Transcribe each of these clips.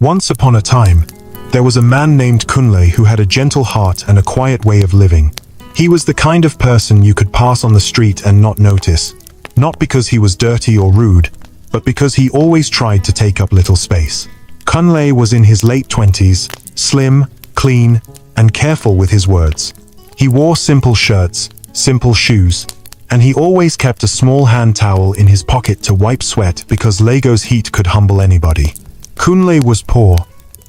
Once upon a time, there was a man named Kunle who had a gentle heart and a quiet way of living. He was the kind of person you could pass on the street and not notice, not because he was dirty or rude, but because he always tried to take up little space. Kunle was in his late 20s, slim, clean, and careful with his words. He wore simple shirts, simple shoes, and he always kept a small hand towel in his pocket to wipe sweat because Lagos heat could humble anybody. Kunle was poor,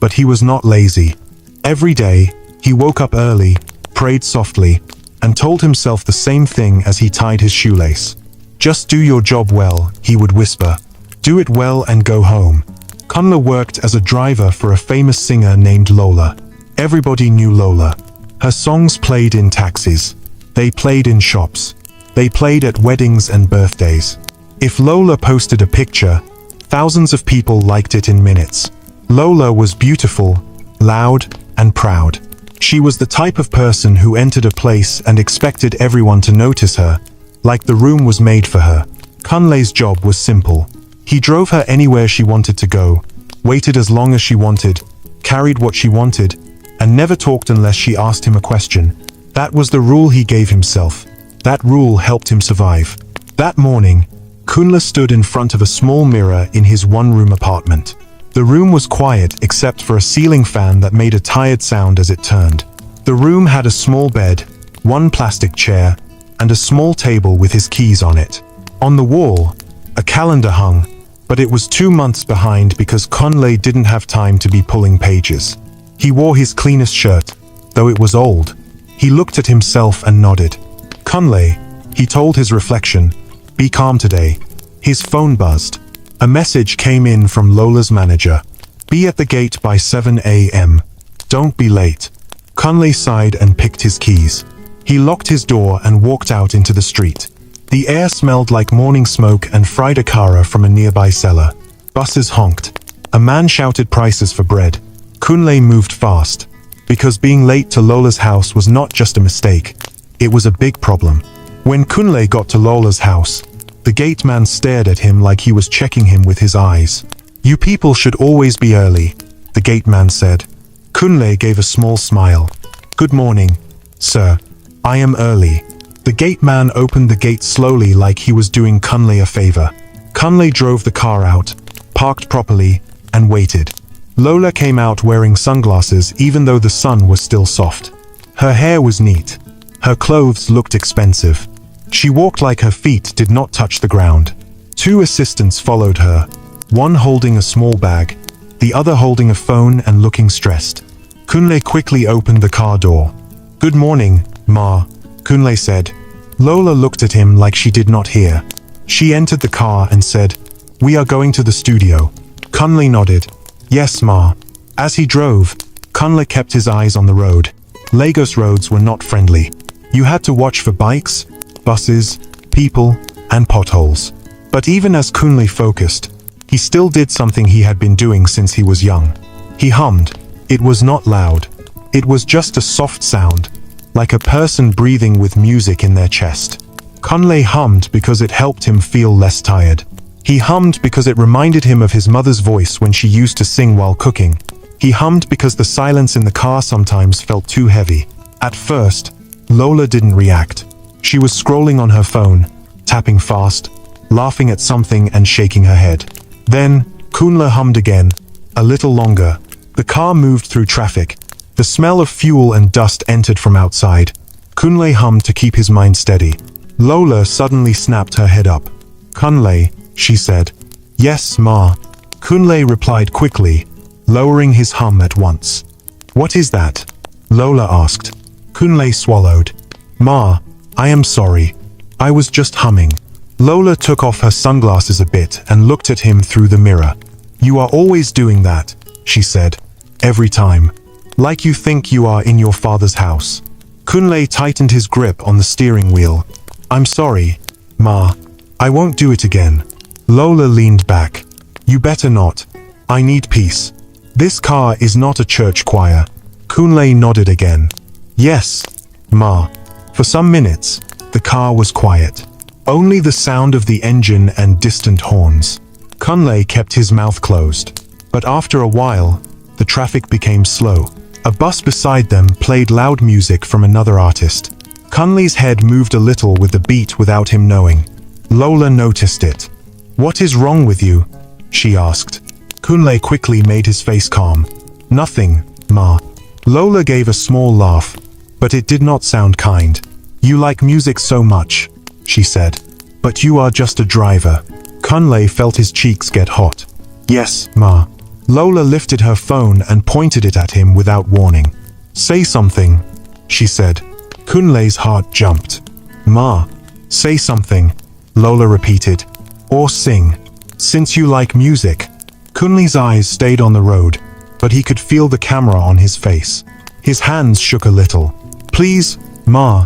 but he was not lazy. Every day, he woke up early, prayed softly, and told himself the same thing as he tied his shoelace. "Just do your job well," he would whisper. "Do it well and go home." Kunle worked as a driver for a famous singer named Lola. Everybody knew Lola. Her songs played in taxis. They played in shops. They played at weddings and birthdays. If Lola posted a picture, thousands of people liked it in minutes. Lola was beautiful, loud, and proud. She was the type of person who entered a place and expected everyone to notice her, like the room was made for her. Kunle's job was simple. He drove her anywhere she wanted to go, waited as long as she wanted, carried what she wanted, and never talked unless she asked him a question. That was the rule he gave himself. That rule helped him survive. That morning, Kunle stood in front of a small mirror in his one-room apartment. The room was quiet except for a ceiling fan that made a tired sound as it turned. The room had a small bed, one plastic chair, and a small table with his keys on it. On the wall, a calendar hung, but it was 2 months behind because Kunle didn't have time to be pulling pages. He wore his cleanest shirt, though it was old. He looked at himself and nodded. "Kunle," he told his reflection, "be calm today." His phone buzzed. A message came in from Lola's manager. "Be at the gate by 7 a.m. Don't be late." Kunle sighed and picked his keys. He locked his door and walked out into the street. The air smelled like morning smoke and fried akara from a nearby cellar. Buses honked. A man shouted prices for bread. Kunle moved fast, because being late to Lola's house was not just a mistake, it was a big problem. When Kunle got to Lola's house, the gate man stared at him like he was checking him with his eyes. "You people should always be early," the gate man said. Kunle gave a small smile. "Good morning, sir. I am early." The gate man opened the gate slowly like he was doing Kunle a favor. Kunle drove the car out, parked properly, and waited. Lola came out wearing sunglasses even though the sun was still soft. Her hair was neat. Her clothes looked expensive. She walked like her feet did not touch the ground. 2 assistants followed her, one holding a small bag, the other holding a phone and looking stressed. Kunle quickly opened the car door. "Good morning, Ma," Kunle said. Lola looked at him like she did not hear. She entered the car and said, "We are going to the studio." Kunle nodded. "Yes, Ma." As he drove, Kunle kept his eyes on the road. Lagos roads were not friendly. You had to watch for bikes, buses, people, and potholes. But even as Kunle focused, he still did something he had been doing since he was young. He hummed. It was not loud. It was just a soft sound, like a person breathing with music in their chest. Kunle hummed because it helped him feel less tired. He hummed because it reminded him of his mother's voice when she used to sing while cooking. He hummed because the silence in the car sometimes felt too heavy. At first, Lola didn't react. She was scrolling on her phone, tapping fast, laughing at something and shaking her head. Then, Kunle hummed again, a little longer. The car moved through traffic. The smell of fuel and dust entered from outside. Kunle hummed to keep his mind steady. Lola suddenly snapped her head up. "Kunle," she said. "Yes, Ma." Kunle replied quickly, lowering his hum at once. "What is that?" Lola asked. Kunle swallowed. "Ma, I am sorry. I was just humming." Lola took off her sunglasses a bit and looked at him through the mirror. "You are always doing that," she said. "Every time. Like you think you are in your father's house." Kunle tightened his grip on the steering wheel. "I'm sorry, Ma. I won't do it again." Lola leaned back. "You better not. I need peace. This car is not a church choir." Kunle nodded again. "Yes, Ma." For some minutes, the car was quiet. Only the sound of the engine and distant horns. Kunle kept his mouth closed. But after a while, the traffic became slow. A bus beside them played loud music from another artist. Kunle's head moved a little with the beat without him knowing. Lola noticed it. "What is wrong with you?" she asked. Kunle quickly made his face calm. "Nothing, Ma." Lola gave a small laugh, but it did not sound kind. "You like music so much," she said. "But you are just a driver." Kunle felt his cheeks get hot. "Yes, Ma." Lola lifted her phone and pointed it at him without warning. "Say something," she said. Kunle's heart jumped. "Ma, say something," Lola repeated. "Or sing. Since you like music." Kunle's eyes stayed on the road, but he could feel the camera on his face. His hands shook a little. "Please, Ma,"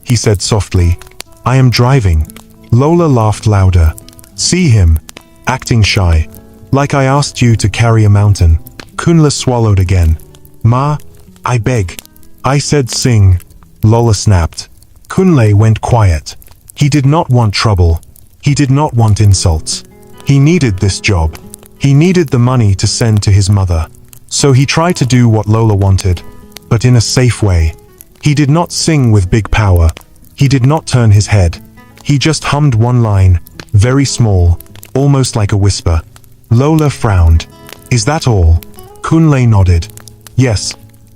he said softly. "I am driving." Lola laughed louder. "See him, acting shy. Like I asked you to carry a mountain." Kunle swallowed again. "Ma, I beg." "I said sing," Lola snapped. Kunle went quiet. He did not want trouble. He did not want insults. He needed this job. He needed the money to send to his mother. So he tried to do what Lola wanted, but in a safe way. He did not sing with big power. He did not turn his head. He just hummed one line, very small, almost like a whisper. Lola frowned. "Is that all?" Kunle nodded. "Yes,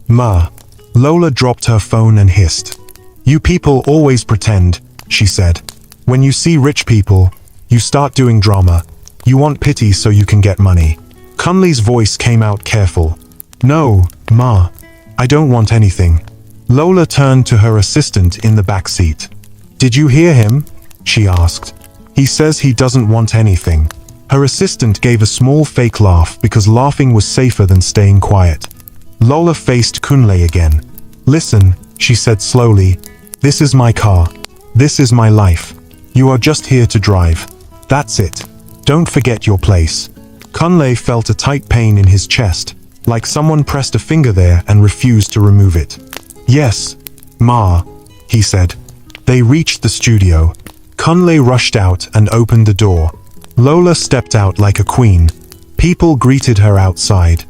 Ma." Lola dropped her phone and hissed. "You people always pretend," she said. "When you see rich people, you start doing drama. You want pity so you can get money." Kunle's voice came out careful. "No, Ma. I don't want anything." Lola turned to her assistant in the back seat. "Did you hear him?" she asked. "He says he doesn't want anything." Her assistant gave a small fake laugh because laughing was safer than staying quiet. Lola faced Kunle again. "Listen," she said slowly. "This is my car. This is my life. You are just here to drive. That's it. Don't forget your place." Kunle felt a tight pain in his chest, like someone pressed a finger there and refused to remove it. "Yes, Ma," he said. They reached the studio. Kunle rushed out and opened the door. Lola stepped out like a queen. People greeted her outside.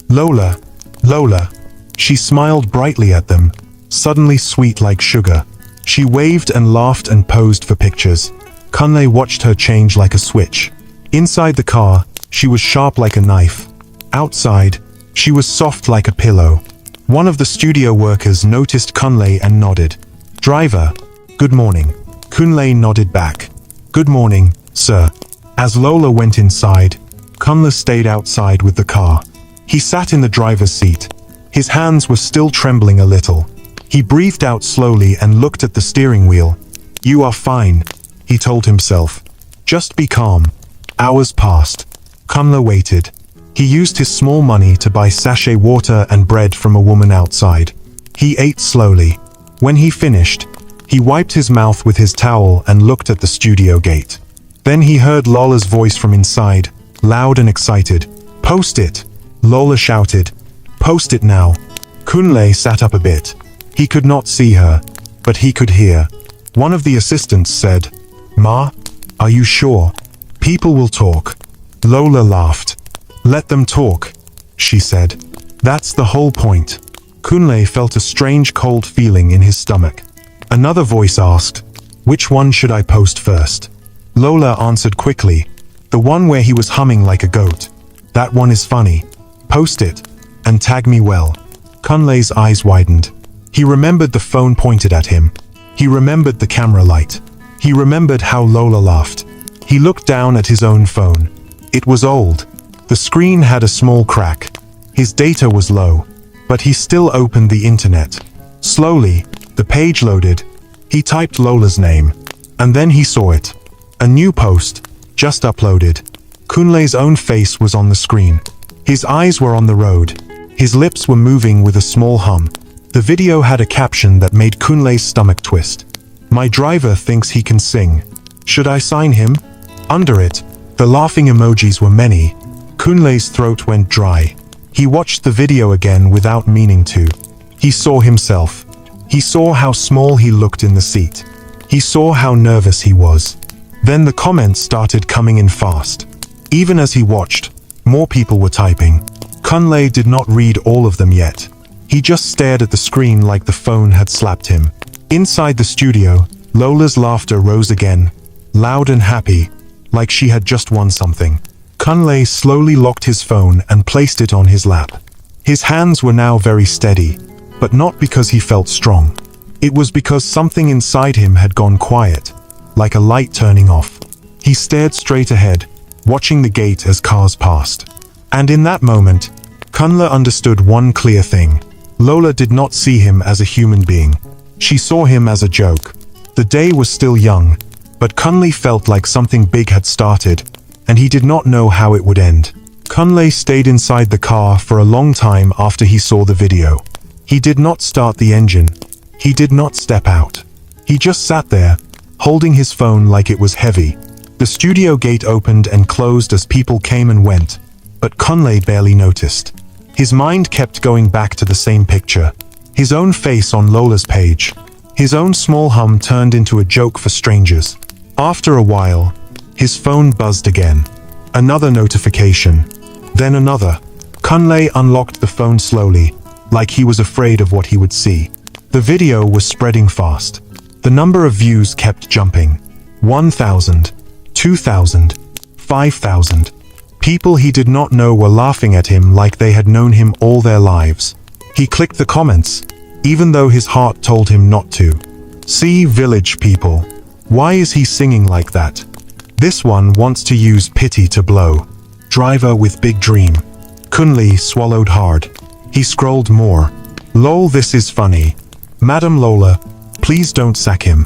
"Lola, Lola." She smiled brightly at them, suddenly sweet like sugar. She waved and laughed and posed for pictures. Kunle watched her change like a switch. Inside the car, she was sharp like a knife. Outside, she was soft like a pillow. One of the studio workers noticed Kunle and nodded. "Driver, good morning." Kunle nodded back. "Good morning, sir." As Lola went inside, Kunle stayed outside with the car. He sat in the driver's seat. His hands were still trembling a little. He breathed out slowly and looked at the steering wheel. "You are fine," he told himself. "Just be calm." Hours passed. Kunle waited. He used his small money to buy sachet water and bread from a woman outside. He ate slowly. When he finished, he wiped his mouth with his towel and looked at the studio gate. Then he heard Lola's voice from inside, loud and excited. "Post it!" Lola shouted. "Post it now." Kunle sat up a bit. He could not see her, but he could hear. One of the assistants said, "Ma, are you sure? People will talk." Lola laughed. "Let them talk," she said. "That's the whole point." Kunle felt a strange cold feeling in his stomach. Another voice asked, "Which one should I post first?" Lola answered quickly, "The one where he was humming like a goat. That one is funny. Post it, and tag me well." Kunle's eyes widened. He remembered the phone pointed at him. He remembered the camera light. He remembered how Lola laughed. He looked down at his own phone. It was old. The screen had a small crack. His data was low, but he still opened the internet. Slowly, the page loaded. He typed Lola's name, and then he saw it. A new post, just uploaded. Kunle's own face was on the screen. His eyes were on the road. His lips were moving with a small hum. The video had a caption that made Kunle's stomach twist. "My driver thinks he can sing. Should I sign him?" Under it, the laughing emojis were many. Kunle's throat went dry. He watched the video again without meaning to. He saw himself. He saw how small he looked in the seat. He saw how nervous he was. Then the comments started coming in fast. Even as he watched, More people were typing. Kunle did not read all of them yet. He just stared at the screen like the phone had slapped him. Inside the studio, Lola's laughter rose again, loud and happy, like she had just won something. Kunle slowly locked his phone and placed it on his lap. His hands were now very steady, but not because he felt strong. It was because something inside him had gone quiet, like a light turning off. He stared straight ahead, watching the gate as cars passed. And in that moment, Kunle understood one clear thing. Lola did not see him as a human being. She saw him as a joke. The day was still young, but Kunle felt like something big had started, and he did not know how it would end. Kunle stayed inside the car for a long time after he saw the video. He did not start the engine. He did not step out. He just sat there, holding his phone like it was heavy. The studio gate opened and closed as people came and went, but Kunle barely noticed. His mind kept going back to the same picture. His own face on Lola's page. His own small hum turned into a joke for strangers. After a while, his phone buzzed again. Another notification. Then another. Kunle unlocked the phone slowly, like he was afraid of what he would see. The video was spreading fast. The number of views kept jumping. 1,000, 2,000, 5,000. People he did not know were laughing at him like they had known him all their lives. He clicked the comments, even though his heart told him not to. See, village people. Why is he singing like that? This one wants to use pity to blow. Driver with big dream. Kunle swallowed hard. He scrolled more. Lol, this is funny. Madam Lola, please don't sack him.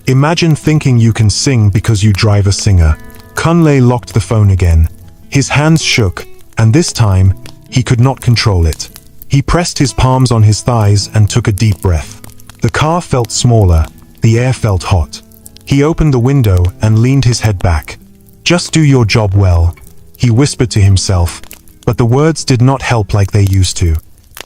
Imagine thinking you can sing because you drive a singer. Kunle locked the phone again. His hands shook, and this time, he could not control it. He pressed his palms on his thighs and took a deep breath. The car felt smaller. The air felt hot. He opened the window and leaned his head back. Just do your job well, he whispered to himself, but the words did not help like they used to.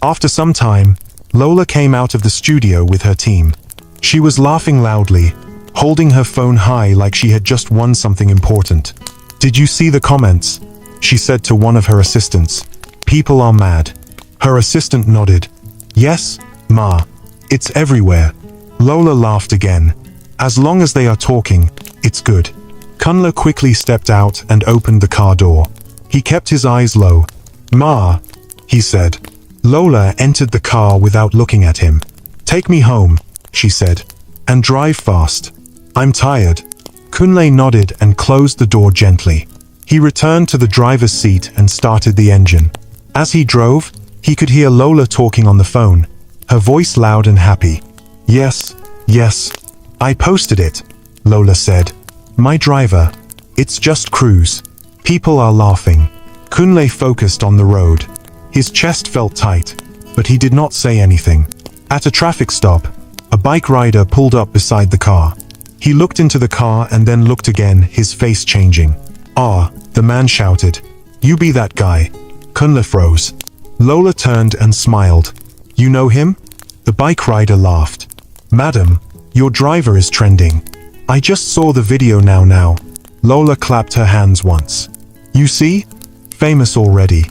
After some time, Lola came out of the studio with her team. She was laughing loudly, holding her phone high like she had just won something important. Did you see the comments? She said to one of her assistants. People are mad. Her assistant nodded. Yes, Ma. It's everywhere. Lola laughed again. As long as they are talking, it's good. Kunle quickly stepped out and opened the car door. He kept his eyes low. Ma, he said. Lola entered the car without looking at him. Take me home, she said. And drive fast. I'm tired. Kunle nodded and closed the door gently. He returned to the driver's seat and started the engine. As he drove, he could hear Lola talking on the phone, her voice loud and happy. Yes, yes. I posted it, Lola said. My driver. It's just cruise. People are laughing. Kunle focused on the road. His chest felt tight, but he did not say anything. At a traffic stop, a bike rider pulled up beside the car. He looked into the car and then looked again, his face changing. Ah, the man shouted. You be that guy. Kunle froze. Lola turned and smiled. You know him? The bike rider laughed. Madam, your driver is trending. I just saw the video now. Lola clapped her hands once. You see? Famous already.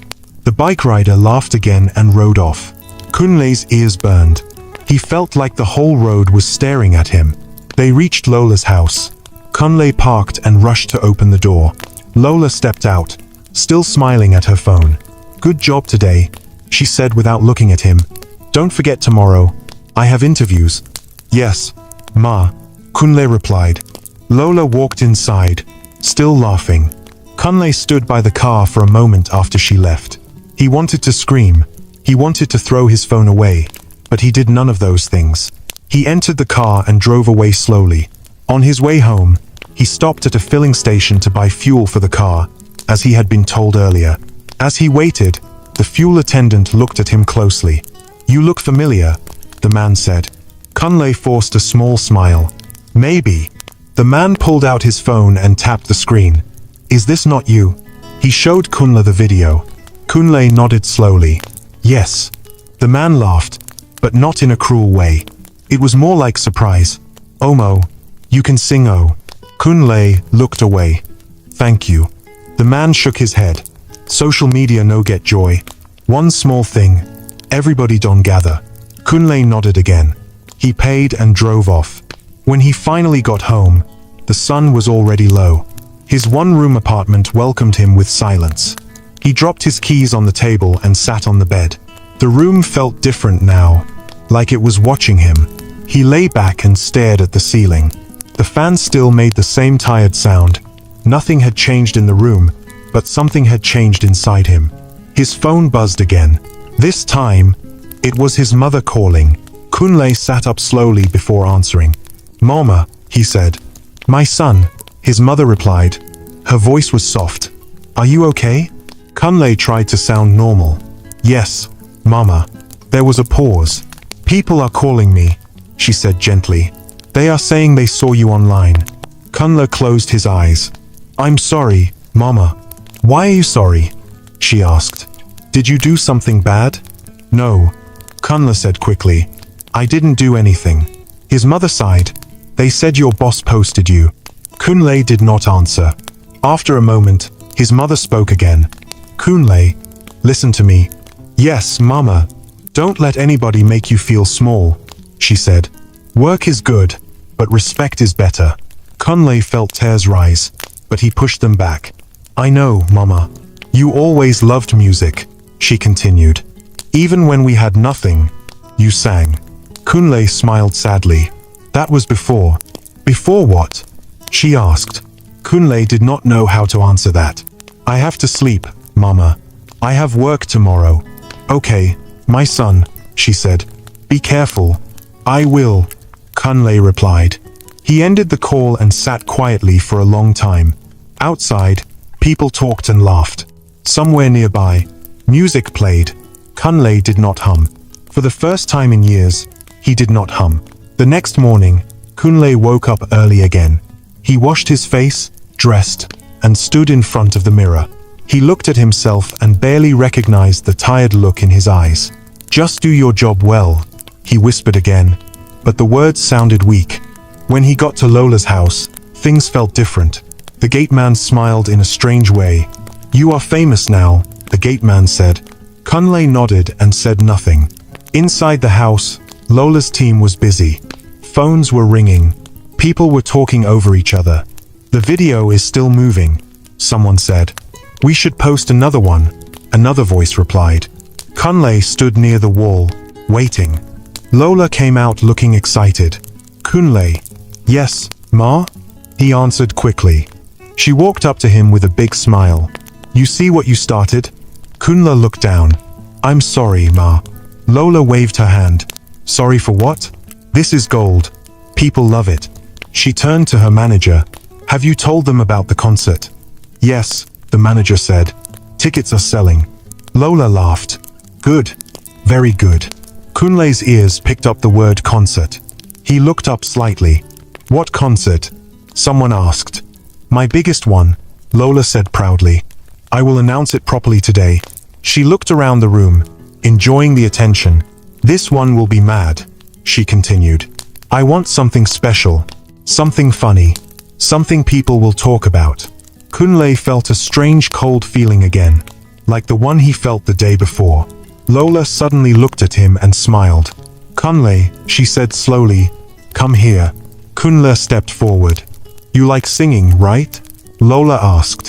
The bike rider laughed again and rode off. Kunle's ears burned. He felt like the whole road was staring at him. They reached Lola's house. Kunle parked and rushed to open the door. Lola stepped out, still smiling at her phone. Good job today, she said without looking at him. Don't forget tomorrow. I have interviews. Yes, Ma, Kunle replied. Lola walked inside, still laughing. Kunle stood by the car for a moment after she left. He wanted to scream. He wanted to throw his phone away, but he did none of those things. He entered the car and drove away slowly. On his way home, he stopped at a filling station to buy fuel for the car, as he had been told earlier. As he waited, the fuel attendant looked at him closely. You look familiar, the man said. Kunle forced a small smile. Maybe. The man pulled out his phone and tapped the screen. Is this not you? He showed Kunle the video. Kunle nodded slowly. Yes. The man laughed, but not in a cruel way. It was more like surprise. Omo, you can sing oh. Kunle looked away. Thank you. The man shook his head. Social media no get joy. One small thing. Everybody don't gather. Kunle nodded again. He paid and drove off. When he finally got home, the sun was already low. His one-room apartment welcomed him with silence. He dropped his keys on the table and sat on the bed. The room felt different now, like it was watching him. He lay back and stared at the ceiling. The fan still made the same tired sound. Nothing had changed in the room, but something had changed inside him. His phone buzzed again. This time, it was his mother calling. Kunle sat up slowly before answering. "Mama," he said. "My son," his mother replied. Her voice was soft. "Are you okay?" Kunle tried to sound normal. "Yes, Mama." There was a pause. "People are calling me," she said gently. "They are saying they saw you online." Kunle closed his eyes. "I'm sorry, Mama." "Why are you sorry?" she asked. "Did you do something bad?" "No," Kunle said quickly. "I didn't do anything." His mother sighed. "They said your boss posted you." Kunle did not answer. After a moment, his mother spoke again. "Kunle, listen to me." "Yes, Mama." "Don't let anybody make you feel small," she said. "Work is good, but respect is better." Kunle felt tears rise, but he pushed them back. "I know, Mama. You always loved music," she continued. "Even when we had nothing, you sang." Kunle smiled sadly. "That was before." "Before what?" she asked. Kunle did not know how to answer that. "I have to sleep, Mama. I have work tomorrow." "Okay, my son," she said. "Be careful." "I will," Kunle replied. He ended the call and sat quietly for a long time. Outside, people talked and laughed. Somewhere nearby, music played. Kunle did not hum. For the first time in years, he did not hum. The next morning, Kunle woke up early again. He washed his face, dressed, and stood in front of the mirror. He looked at himself and barely recognized the tired look in his eyes. "Just do your job well," he whispered again, but the words sounded weak. When he got to Lola's house, things felt different. The gate man smiled in a strange way. "You are famous now," the gate man said. Kunle nodded and said nothing. Inside the house, Lola's team was busy. Phones were ringing. People were talking over each other. "The video is still moving," someone said. "We should post another one," another voice replied. Kunle stood near the wall, waiting. Lola came out looking excited. "Kunle." "Yes, Ma?" he answered quickly. She walked up to him with a big smile. "You see what you started?" Kunle looked down. "I'm sorry, Ma." Lola waved her hand. "Sorry for what?" "This is gold. People love it." She turned to her manager. "Have you told them about the concert?" "Yes," the manager said. "Tickets are selling." Lola laughed. "Good. Very good." Kunle's ears picked up the word concert. He looked up slightly. "What concert?" someone asked. "My biggest one," Lola said proudly. "I will announce it properly today." She looked around the room, enjoying the attention. "This one will be mad," she continued. "I want something special, something funny, something people will talk about." Kunle felt a strange cold feeling again, like the one he felt the day before. Lola suddenly looked at him and smiled. "Kunle," she said slowly, "come here." Kunle stepped forward. "You like singing, right?" Lola asked.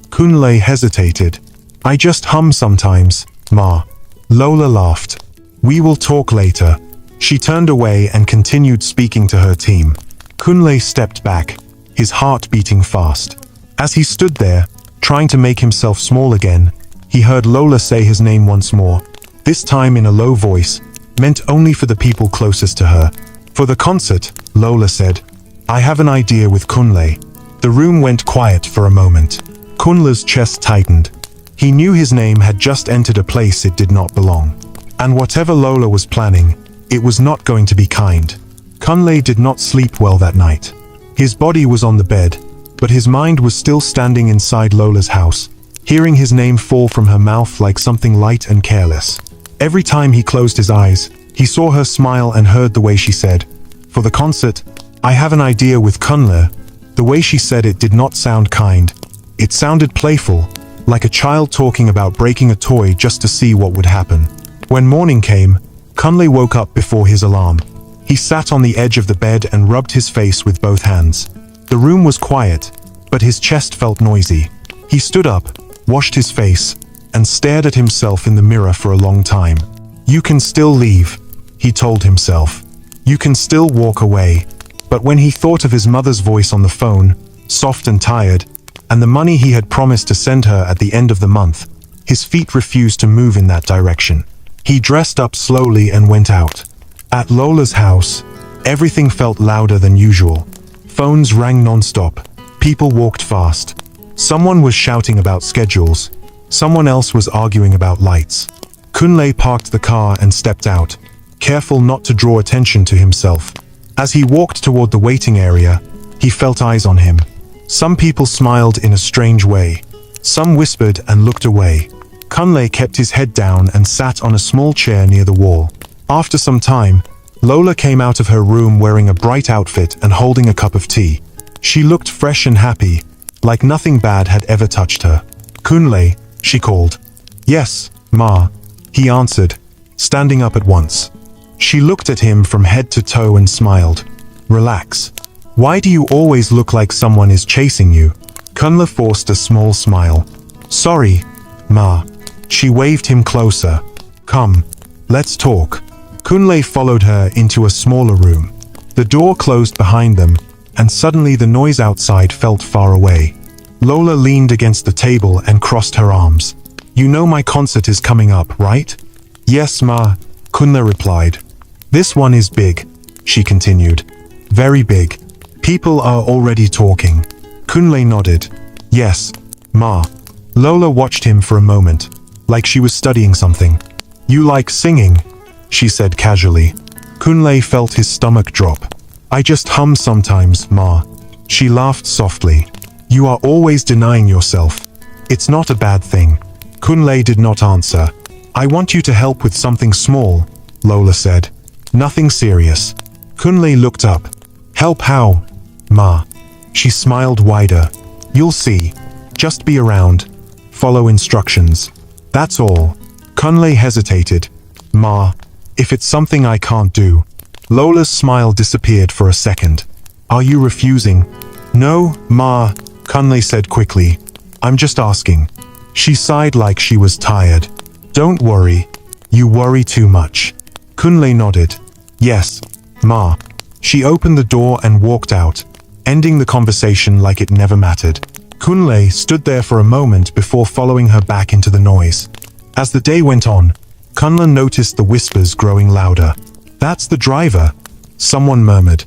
Kunle hesitated. "I just hum sometimes, Ma." Lola laughed. "We will talk later." She turned away and continued speaking to her team. Kunle stepped back, his heart beating fast. As he stood there, trying to make himself small again, he heard Lola say his name once more, this time in a low voice, meant only for the people closest to her. "For the concert," Lola said. "I have an idea with Kunle." The room went quiet for a moment. Kunle's chest tightened. He knew his name had just entered a place it did not belong. And whatever Lola was planning, it was not going to be kind. Kunle did not sleep well that night. His body was on the bed, but his mind was still standing inside Lola's house, hearing his name fall from her mouth like something light and careless. Every time he closed his eyes, he saw her smile and heard the way she said, "For the concert, I have an idea with Kunle." The way she said it did not sound kind. It sounded playful, like a child talking about breaking a toy just to see what would happen. When morning came, Kunle woke up before his alarm. He sat on the edge of the bed and rubbed his face with both hands. The room was quiet, but his chest felt noisy. He stood up, washed his face, and stared at himself in the mirror for a long time. "You can still leave," he told himself. "You can still walk away." But when he thought of his mother's voice on the phone, soft and tired, and the money he had promised to send her at the end of the month, his feet refused to move in that direction. He dressed up slowly and went out. At Lola's house, everything felt louder than usual. Phones rang non-stop. People walked fast. Someone was shouting about schedules. Someone else was arguing about lights. Kunle parked the car and stepped out, careful not to draw attention to himself. As he walked toward the waiting area, he felt eyes on him. Some people smiled in a strange way. Some whispered and looked away. Kunle kept his head down and sat on a small chair near the wall. After some time, Lola came out of her room wearing a bright outfit and holding a cup of tea. She looked fresh and happy, like nothing bad had ever touched her. "Kunle," she called. "Yes, Ma," he answered, standing up at once. She looked at him from head to toe and smiled. "Relax. Why do you always look like someone is chasing you?" Kunle forced a small smile. "Sorry, Ma." She waved him closer. "Come, let's talk." Kunle followed her into a smaller room. The door closed behind them, and suddenly the noise outside felt far away. Lola leaned against the table and crossed her arms. "You know my concert is coming up, right?" "Yes, Ma," Kunle replied. "This one is big," she continued. "Very big. People are already talking." Kunle nodded. "Yes, Ma." Lola watched him for a moment, like she was studying something. "You like singing?" she said casually. Kunle felt his stomach drop. "I just hum sometimes, Ma." She laughed softly. "You are always denying yourself. It's not a bad thing." Kunle did not answer. "I want you to help with something small," Lola said. "Nothing serious." Kunle looked up. "Help how, Ma?" She smiled wider. "You'll see. Just be around. Follow instructions. That's all." Kunle hesitated. "Ma, if it's something I can't do." Lola's smile disappeared for a second. "Are you refusing?" "No, Ma," Kunle said quickly. "I'm just asking." She sighed like she was tired. "Don't worry. You worry too much." Kunle nodded. "Yes, Ma." She opened the door and walked out, ending the conversation like it never mattered. Kunle stood there for a moment before following her back into the noise. As the day went on, Kunle noticed the whispers growing louder. "That's the driver," someone murmured.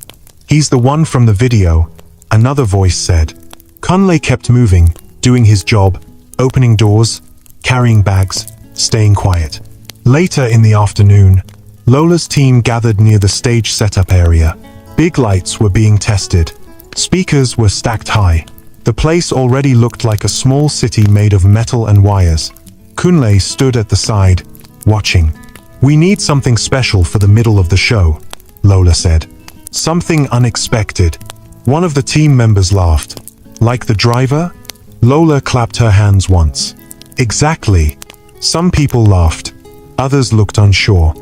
"He's the one from the video," another voice said. Kunle kept moving, doing his job, opening doors, carrying bags, staying quiet. Later in the afternoon, Lola's team gathered near the stage setup area. Big lights were being tested. Speakers were stacked high. The place already looked like a small city made of metal and wires. Kunle stood at the side, watching. "We need something special for the middle of the show," Lola said. "Something unexpected." One of the team members laughed. "Like the driver?" Lola clapped her hands once. "Exactly." Some people laughed. Others looked unsure.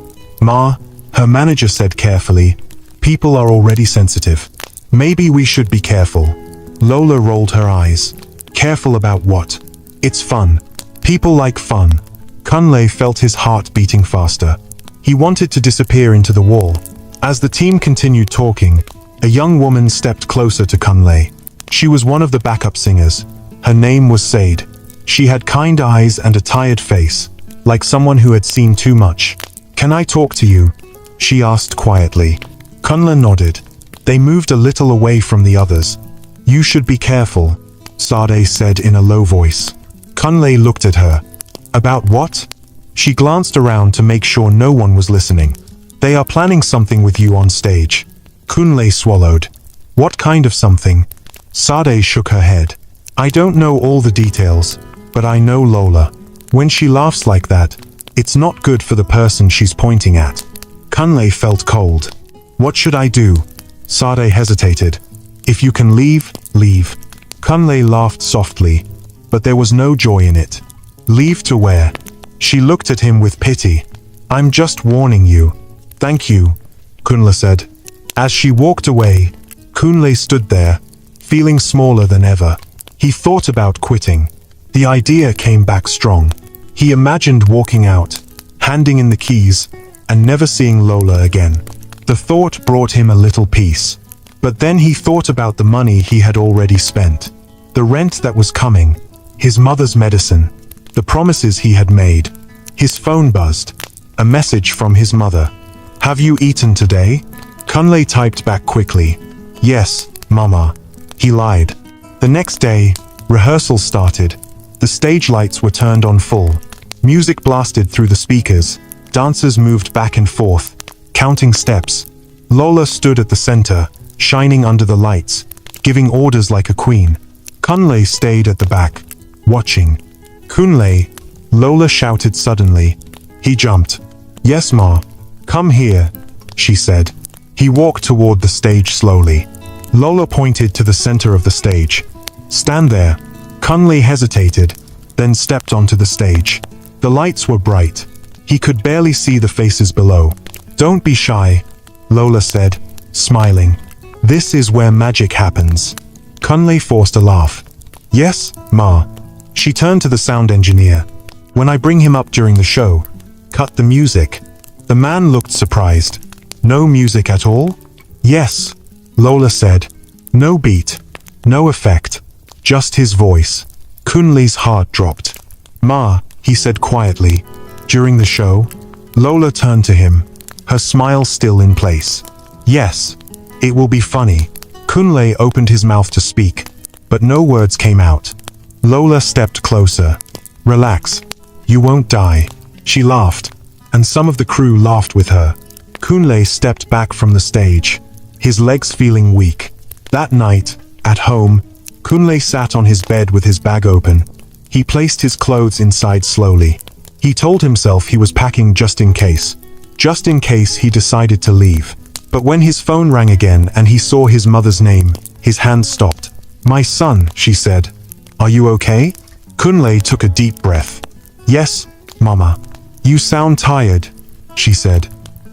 "Ma," her manager said carefully, "people are already sensitive. Maybe we should be careful." Lola rolled her eyes. "Careful about what?" "It's fun. People like fun." Kunle felt his heart beating faster. He wanted to disappear into the wall. As the team continued talking, a young woman stepped closer to Kunle. She was one of the backup singers. Her name was Sade. She had kind eyes and a tired face, like someone who had seen too much. "Can I talk to you?" she asked quietly. Kunle nodded. They moved a little away from the others. "You should be careful," Sade said in a low voice. Kunle looked at her. "About what?" She glanced around to make sure no one was listening. "They are planning something with you on stage." Kunle swallowed. "What kind of something?" Sade shook her head. "I don't know all the details, but I know Lola. When she laughs like that, it's not good for the person she's pointing at." Kunle felt cold. "What should I do?" Sade hesitated. "If you can leave, leave." Kunle laughed softly. but there was no joy in it. Leave to where? She looked at him with pity. I'm just warning you. Thank you, Kunle said. As she walked away, Kunle stood there, feeling smaller than ever. He thought about quitting. The idea came back strong. He imagined walking out, handing in the keys, and never seeing Lola again. The thought brought him a little peace. But then he thought about the money he had already spent. The rent that was coming, his mother's medicine, the promises he had made. His phone buzzed. A message from his mother. Have you eaten today? Kunle typed back quickly. Yes, Mama. He lied. The next day, rehearsal started. The stage lights were turned on full. Music blasted through the speakers. Dancers moved back and forth, counting steps. Lola stood at the center, shining under the lights, giving orders like a queen. Kunle stayed at the back, watching. Kunle, Lola shouted suddenly. He jumped. Yes, Ma. Come here, she said. He walked toward the stage slowly. Lola pointed to the center of the stage. Stand there. Kunle hesitated, then stepped onto the stage. The lights were bright. He could barely see the faces below. Don't be shy, Lola said, smiling. This is where magic happens. Kunle forced a laugh. Yes, Ma. She turned to the sound engineer. When I bring him up during the show, cut the music. The man looked surprised. No music at all? Yes, Lola said. No beat. No effect. Just his voice. Kunle's heart dropped. Ma, he said quietly. During the show, Lola turned to him, her smile still in place. Yes, it will be funny. Kunle opened his mouth to speak, but no words came out. Lola stepped closer. Relax. You won't die. She laughed, and some of the crew laughed with her. Kunle stepped back from the stage, his legs feeling weak. That night, at home, Kunle sat on his bed with his bag open. He placed his clothes inside slowly. He told himself he was packing just in case. Just in case he decided to leave. But when his phone rang again and he saw his mother's name, his hand stopped. My son, she said. Are you okay? Kunle took a deep breath. Yes, Mama. You sound tired, she said.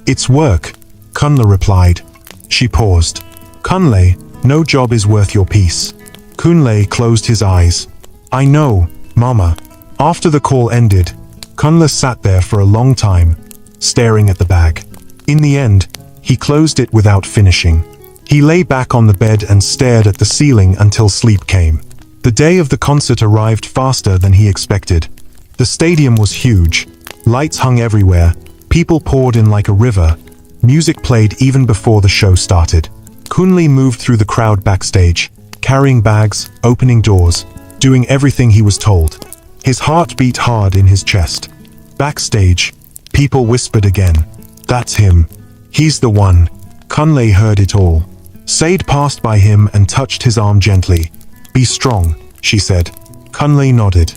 It's work, Kunle replied. She paused. Kunle, no job is worth your peace. Kunle closed his eyes. I know, Mama. After the call ended, Kunle sat there for a long time, staring at the bag. In the end, he closed it without finishing. He lay back on the bed and stared at the ceiling until sleep came. The day of the concert arrived faster than he expected. The stadium was huge. Lights hung everywhere. People poured in like a river. Music played even before the show started. Kunle moved through the crowd backstage, carrying bags, opening doors, doing everything he was told. His heart beat hard in his chest. Backstage, people whispered again. That's him. He's the one. Kunle heard it all. Said passed by him and touched his arm gently. Be strong, she said. Kunle nodded.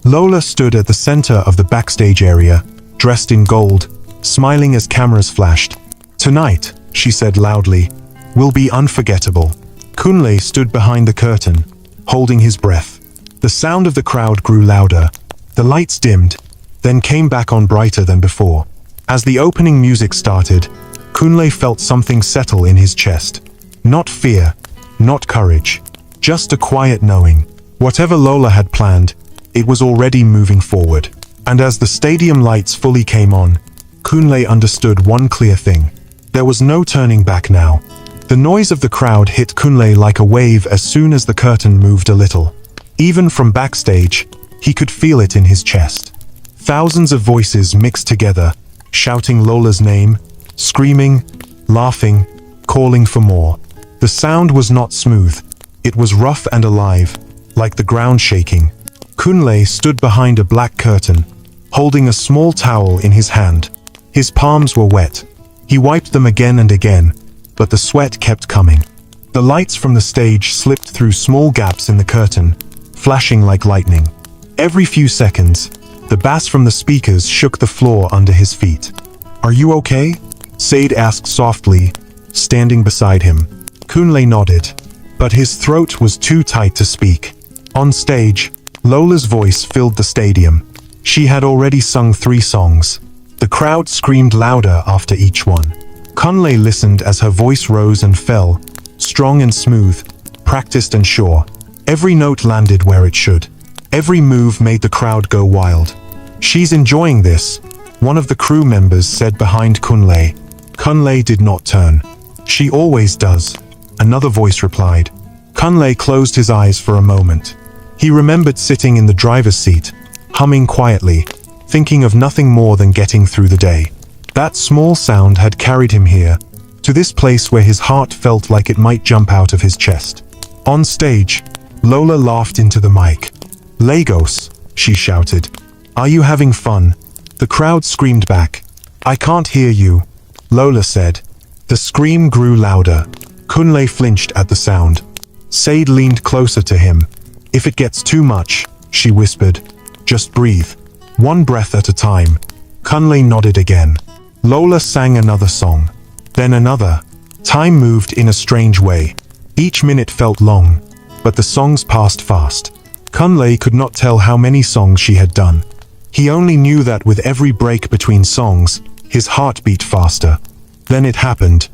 Lola stood at the center of the backstage area, dressed in gold, smiling as cameras flashed. Tonight, she said loudly, will be unforgettable. Kunle stood behind the curtain, holding his breath. The sound of the crowd grew louder. The lights dimmed, then came back on brighter than before. As the opening music started, Kunle felt something settle in his chest. Not fear, not courage, just a quiet knowing. Whatever Lola had planned, it was already moving forward. And as the stadium lights fully came on, Kunle understood one clear thing. There was no turning back now. The noise of the crowd hit Kunle like a wave as soon as the curtain moved a little. Even from backstage, he could feel it in his chest. Thousands of voices mixed together, shouting Lola's name, screaming, laughing, calling for more. The sound was not smooth. It was rough and alive, like the ground shaking. Kunle stood behind a black curtain, holding a small towel in his hand. His palms were wet. He wiped them again and again, but the sweat kept coming. The lights from the stage slipped through small gaps in the curtain, flashing like lightning. Every few seconds, the bass from the speakers shook the floor under his feet. Are you okay? Said asked softly, standing beside him. Kunle nodded, but his throat was too tight to speak. On stage, Lola's voice filled the stadium. She had already sung 3 songs. The crowd screamed louder after each one. Kunle listened as her voice rose and fell, strong and smooth, practiced and sure. Every note landed where it should. Every move made the crowd go wild. "She's enjoying this," one of the crew members said behind Kunle. Kunle did not turn. "She always does," another voice replied. Kunle closed his eyes for a moment. He remembered sitting in the driver's seat, humming quietly, thinking of nothing more than getting through the day. That small sound had carried him here, to this place where his heart felt like it might jump out of his chest. On stage, Lola laughed into the mic. "Lagos," she shouted. "Are you having fun?" The crowd screamed back. "I can't hear you," Lola said. The scream grew louder. Kunle flinched at the sound. Said leaned closer to him. "If it gets too much," she whispered, "just breathe. One breath at a time." Kunle nodded again. Lola sang another song. Then another. Time moved in a strange way. Each minute felt long, but the songs passed fast. Kunle could not tell how many songs she had done. He only knew that with every break between songs, his heart beat faster. Then it happened.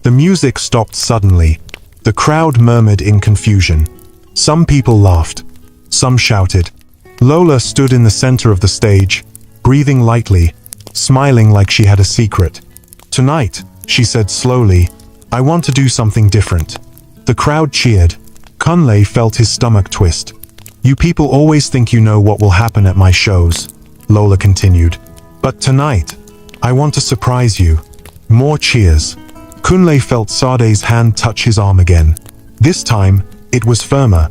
The music stopped suddenly. The crowd murmured in confusion. Some people laughed. Some shouted. Lola stood in the center of the stage, breathing lightly, smiling like she had a secret. "Tonight," she said slowly, "I want to do something different." The crowd cheered. Kunle felt his stomach twist. "You people always think you know what will happen at my shows," Lola continued. "But tonight, I want to surprise you." More cheers. Kunle felt Sade's hand touch his arm again. This time, it was firmer.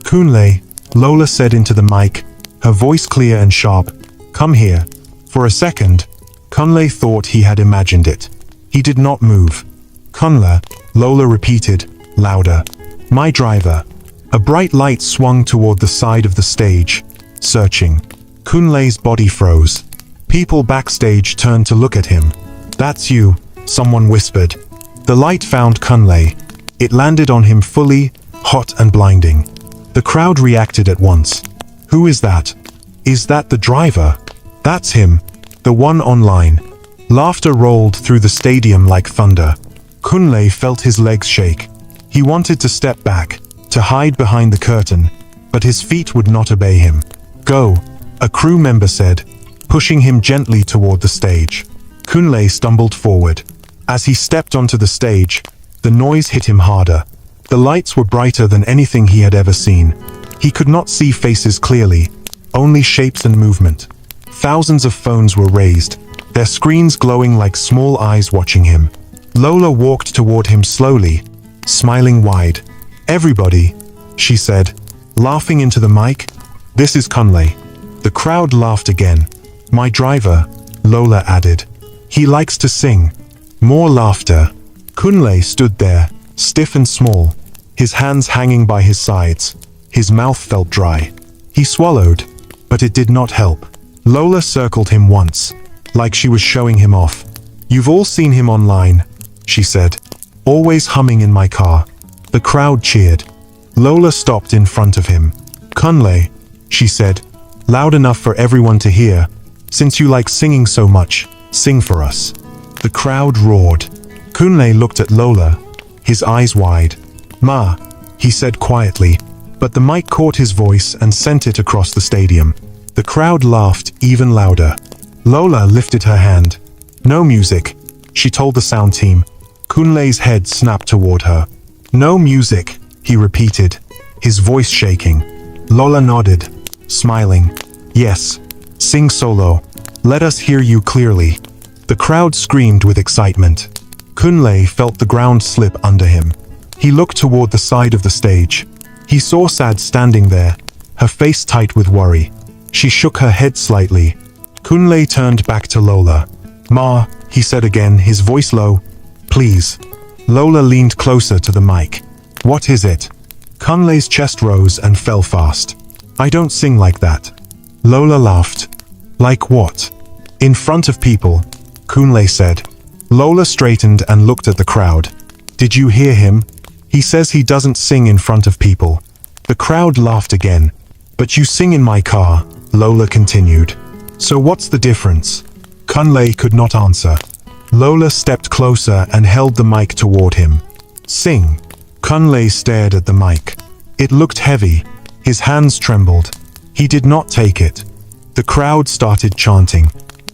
"Kunle," Lola said into the mic, her voice clear and sharp, "come here." For a second, Kunle thought he had imagined it. He did not move. "Kunle," Lola repeated, louder. "My driver." A bright light swung toward the side of the stage, searching. Kunle's body froze. People backstage turned to look at him. "That's you," someone whispered. The light found Kunle. It landed on him fully, hot and blinding. The crowd reacted at once. "Who is that? Is that the driver?" "That's him. The one online." Laughter rolled through the stadium like thunder. Kunle felt his legs shake. He wanted to step back, to hide behind the curtain, but his feet would not obey him. "Go," a crew member said, pushing him gently toward the stage. Kunle stumbled forward. As he stepped onto the stage, the noise hit him harder. The lights were brighter than anything he had ever seen. He could not see faces clearly, only shapes and movement. Thousands of phones were raised, their screens glowing like small eyes watching him. Lola walked toward him slowly, smiling wide. "Everybody," she said, laughing into the mic, "this is Kunle." The crowd laughed again. "My driver," Lola added. "He likes to sing." More laughter. Kunle stood there, stiff and small, his hands hanging by his sides. His mouth felt dry. He swallowed, but it did not help. Lola circled him once, like she was showing him off. "You've all seen him online," she said, "always humming in my car." The crowd cheered. Lola stopped in front of him. "Kunle," she said, loud enough for everyone to hear, "since you like singing so much, sing for us." The crowd roared. Kunle looked at Lola, his eyes wide. "Ma," he said quietly, but the mic caught his voice and sent it across the stadium. The crowd laughed even louder. Lola lifted her hand. "No music," she told the sound team. Kunle's head snapped toward her. "No music," he repeated, his voice shaking. Lola nodded, smiling. "Yes, sing solo. Let us hear you clearly." The crowd screamed with excitement. Kunle felt the ground slip under him. He looked toward the side of the stage. He saw Sad standing there, her face tight with worry. She shook her head slightly. Kunle turned back to Lola. "Ma," he said again, his voice low, "please." Lola leaned closer to the mic. "What is it?" Kunle's chest rose and fell fast. "I don't sing like that." Lola laughed. "Like what?" "In front of people," Kunle said. Lola straightened and looked at the crowd. "Did you hear him? He says he doesn't sing in front of people." The crowd laughed again. But you sing in my car, Lola continued. So what's the difference? Kunle could not answer. Lola stepped closer and held the mic toward him. Sing. Kunle stared at the mic. It looked heavy. His hands trembled. He did not take it. The crowd started chanting.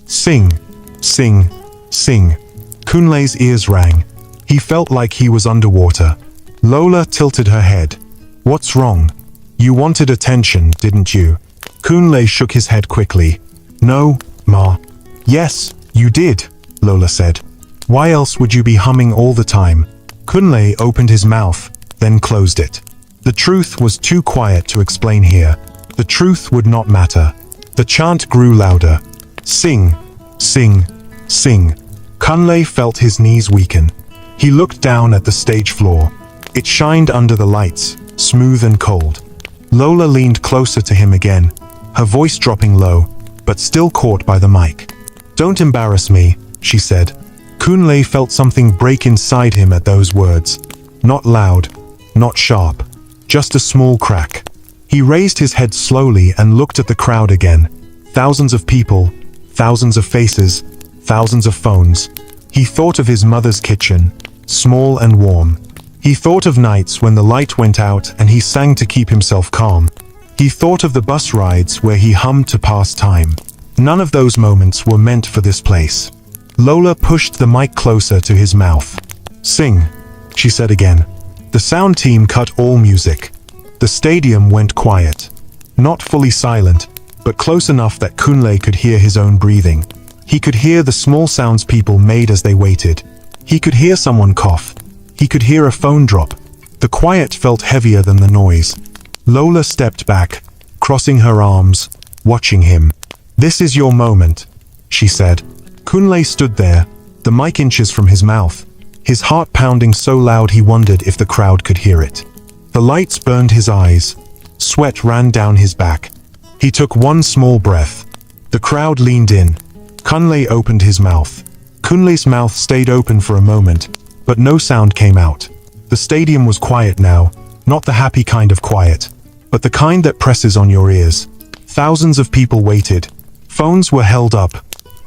Sing, sing, sing. Kunle's ears rang. He felt like he was underwater. Lola tilted her head. What's wrong? You wanted attention, didn't you? Kunle shook his head quickly. No, Ma. Yes, you did, Lola said. Why else would you be humming all the time? Kunle opened his mouth, then closed it. The truth was too quiet to explain here. The truth would not matter. The chant grew louder. Sing, sing, sing. Kunle felt his knees weaken. He looked down at the stage floor. It shined under the lights, smooth and cold. Lola leaned closer to him again, her voice dropping low, but still caught by the mic. Don't embarrass me, she said. Kunle felt something break inside him at those words. Not loud, not sharp, just a small crack. He raised his head slowly and looked at the crowd again. Thousands of people, thousands of faces, thousands of phones. He thought of his mother's kitchen, small and warm. He thought of nights when the light went out and he sang to keep himself calm. He thought of the bus rides where he hummed to pass time. None of those moments were meant for this place. Lola pushed the mic closer to his mouth. Sing, she said again. The sound team cut all music. The stadium went quiet. Not fully silent, but close enough that Kunle could hear his own breathing. He could hear the small sounds people made as they waited. He could hear someone cough. He could hear a phone drop. The quiet felt heavier than the noise. Lola stepped back, crossing her arms, watching him. This is your moment, she said. Kunle stood there, the mic inches from his mouth, his heart pounding so loud he wondered if the crowd could hear it. The lights burned his eyes. Sweat ran down his back. He took one small breath. The crowd leaned in. Kunle opened his mouth. Kunle's mouth stayed open for a moment, but no sound came out. The stadium was quiet now, not the happy kind of quiet, but the kind that presses on your ears. Thousands of people waited. Phones were held up,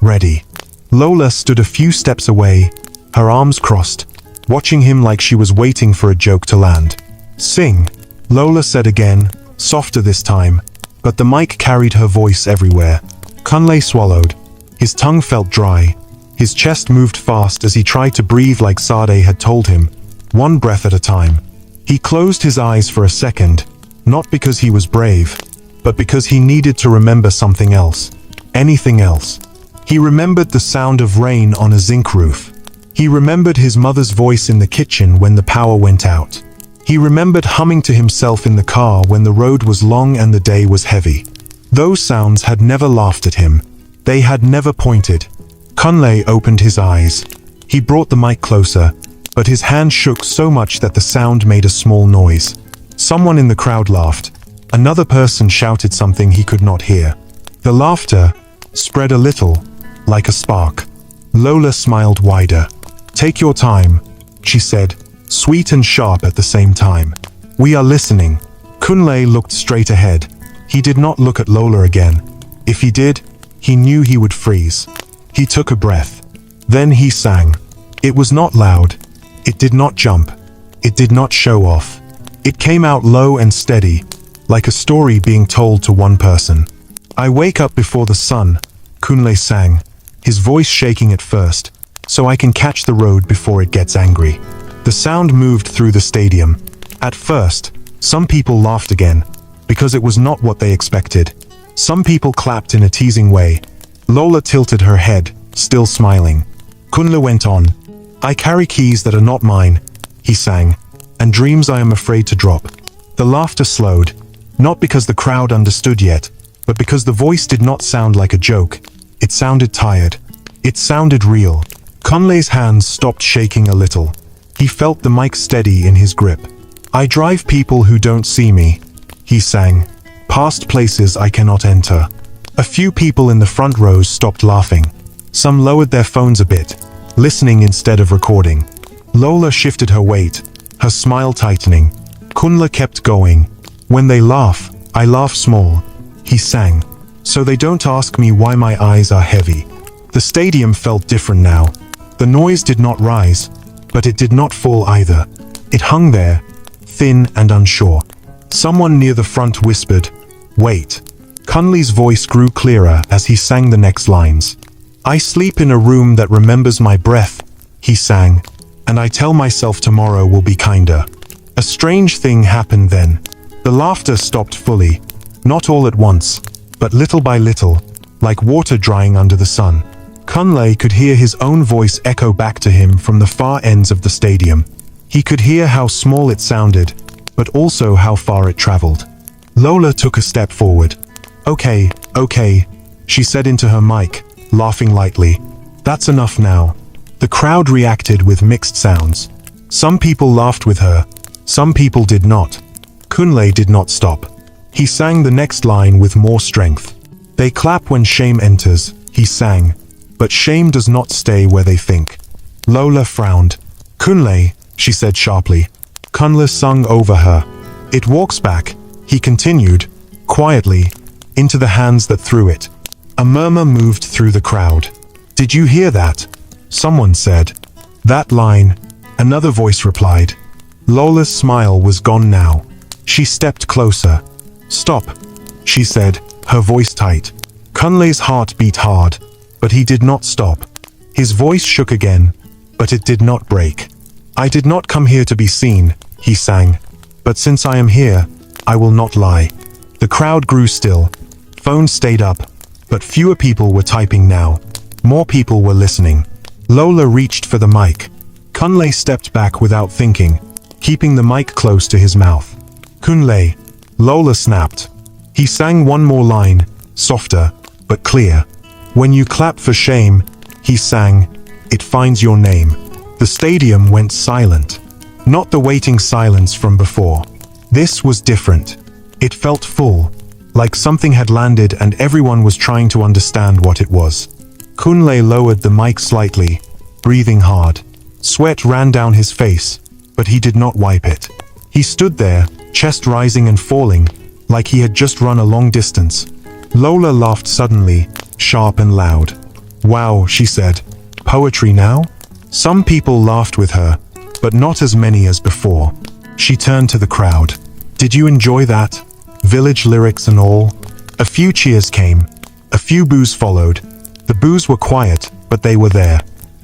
ready. Lola stood a few steps away, her arms crossed, watching him like she was waiting for a joke to land. Sing, Lola said again, softer this time, but the mic carried her voice everywhere. Kunle swallowed. His tongue felt dry. His chest moved fast as he tried to breathe like Sade had told him, one breath at a time. He closed his eyes for a second, not because he was brave, but because he needed to remember something else. Anything else. He remembered the sound of rain on a zinc roof. He remembered his mother's voice in the kitchen when the power went out. He remembered humming to himself in the car when the road was long and the day was heavy. Those sounds had never laughed at him. They had never pointed. Kunle opened his eyes. He brought the mic closer, but his hand shook so much that the sound made a small noise. Someone in the crowd laughed. Another person shouted something he could not hear. The laughter spread a little, like a spark. Lola smiled wider. Take your time, she said, sweet and sharp at the same time. We are listening. Kunle looked straight ahead. He did not look at Lola again. If he did, he knew he would freeze. He took a breath. Then he sang. It was not loud. It did not jump. It did not show off. It came out low and steady, like a story being told to one person. I wake up before the sun, Kunle sang, his voice shaking at first, so I can catch the road before it gets angry. The sound moved through the stadium. At first, some people laughed again, because it was not what they expected. Some people clapped in a teasing way. Lola tilted her head, still smiling. Kunle went on. I carry keys that are not mine, he sang, and dreams I am afraid to drop. The laughter slowed, not because the crowd understood yet, but because the voice did not sound like a joke. It sounded tired. It sounded real. Kunle's hands stopped shaking a little. He felt the mic steady in his grip. I drive people who don't see me, he sang, past places I cannot enter. A few people in the front rows stopped laughing. Some lowered their phones a bit, listening instead of recording. Lola shifted her weight, her smile tightening. Kunle kept going. When they laugh, I laugh small, he sang, so they don't ask me why my eyes are heavy. The stadium felt different now. The noise did not rise, but it did not fall either. It hung there, thin and unsure. Someone near the front whispered, "Wait." Kunle's voice grew clearer as he sang the next lines. "I sleep in a room that remembers my breath," he sang, "and I tell myself tomorrow will be kinder." A strange thing happened then. The laughter stopped fully, not all at once, but little by little, like water drying under the sun. Kunle could hear his own voice echo back to him from the far ends of the stadium. He could hear how small it sounded, but also how far it traveled. Lola took a step forward. Okay, she said into her mic, laughing lightly. "That's enough now." The crowd reacted with mixed sounds. Some people laughed with her, some people did not. Kunle did not stop. He sang the next line with more strength. "They clap when shame enters," he sang, "but shame does not stay where they think." Lola frowned. "Kunle," she said sharply. Kunle sung over her. "It walks back," he continued, quietly, "into the hands that threw it." A murmur moved through the crowd. "Did you hear that?" someone said. "That line," another voice replied. Lola's smile was gone now. She stepped closer. "Stop," she said, her voice tight. Kunle's heart beat hard, but he did not stop. His voice shook again, but it did not break. "I did not come here to be seen," he sang, "but since I am here, I will not lie." The crowd grew still. Phones stayed up, but fewer people were typing now. More people were listening. Lola reached for the mic. Kunle stepped back without thinking, keeping the mic close to his mouth. "Kunle," Lola snapped. He sang one more line, softer, but clear. "When you clap for shame," he sang, "it finds your name." The stadium went silent. Not the waiting silence from before. This was different. It felt full, like something had landed and everyone was trying to understand what it was. Kunle lowered the mic slightly, breathing hard. Sweat ran down his face, but he did not wipe it. He stood there, chest rising and falling, like he had just run a long distance. Lola laughed suddenly, sharp and loud. "Wow," she said. "Poetry now?" Some people laughed with her, but not as many as before. She turned to the crowd. "Did you enjoy that? Village lyrics and all?" A few cheers came. A few boos followed. The boos were quiet, but they were there.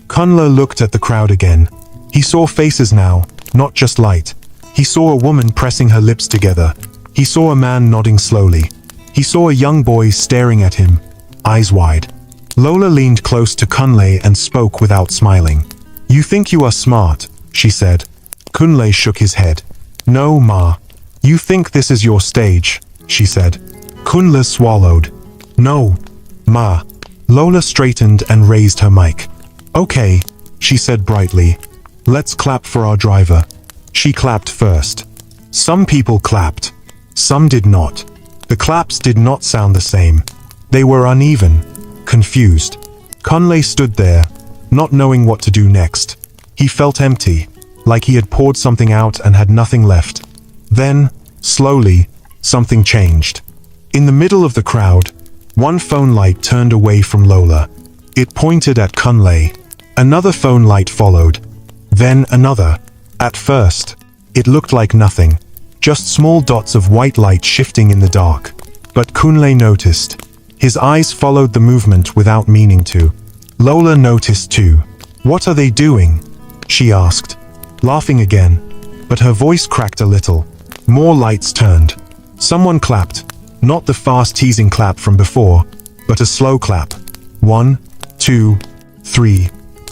Kunle looked at the crowd again. He saw faces now, not just light. He saw a woman pressing her lips together. He saw a man nodding slowly. He saw a young boy staring at him, eyes wide. Lola leaned close to Kunle and spoke without smiling. "You think you are smart," she said. Kunle shook his head. "No, Ma. You think this is your stage," she said. Kunle swallowed. "No, Ma." Lola straightened and raised her mic. "Okay," she said brightly. "Let's clap for our driver." She clapped first. Some people clapped. Some did not. The claps did not sound the same. They were uneven, confused. Kunle stood there, not knowing what to do next. He felt empty, like he had poured something out and had nothing left. Then, slowly, something changed. In the middle of the crowd, one phone light turned away from Lola. It pointed at Kunle. Another phone light followed. Then another. At first, it looked like nothing. Just small dots of white light shifting in the dark. But Kunle noticed. His eyes followed the movement without meaning to. Lola noticed too. "What are they doing?" she asked, laughing again, but her voice cracked a little. More lights turned. Someone clapped, not the fast teasing clap from before, but a slow clap. 1, 2, 3.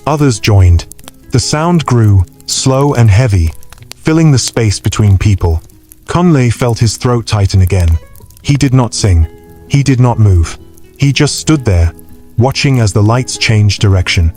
Others joined. The sound grew, slow and heavy, filling the space between people. Kunle felt his throat tighten again. He did not sing. He did not move. He just stood there, watching as the lights changed direction.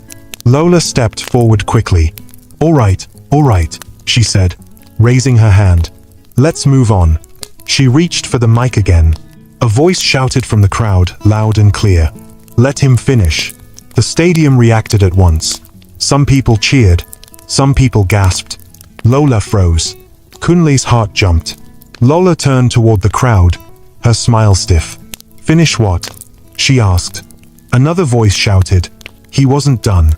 Lola stepped forward quickly. All right, she said, raising her hand. "Let's move on." She reached for the mic again. A voice shouted from the crowd, loud and clear. "Let him finish." The stadium reacted at once. Some people cheered. Some people gasped. Lola froze. Kunle's heart jumped. Lola turned toward the crowd, her smile stiff. "Finish what?" she asked. Another voice shouted. He wasn't done.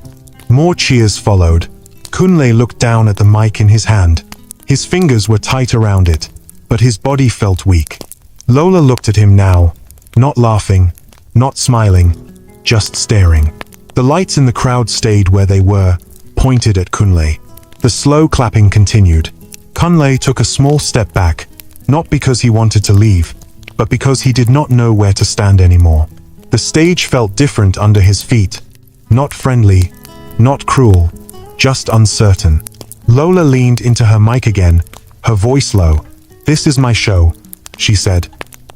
More cheers followed. Kunle looked down at the mic in his hand. His fingers were tight around it, but his body felt weak. Lola looked at him now, not laughing, not smiling, just staring. The lights in the crowd stayed where they were, pointed at Kunle. The slow clapping continued. Kunle took a small step back, not because he wanted to leave, but because he did not know where to stand anymore. The stage felt different under his feet. Not friendly, not cruel, just uncertain. Lola leaned into her mic again, her voice low. "This is my show," she said.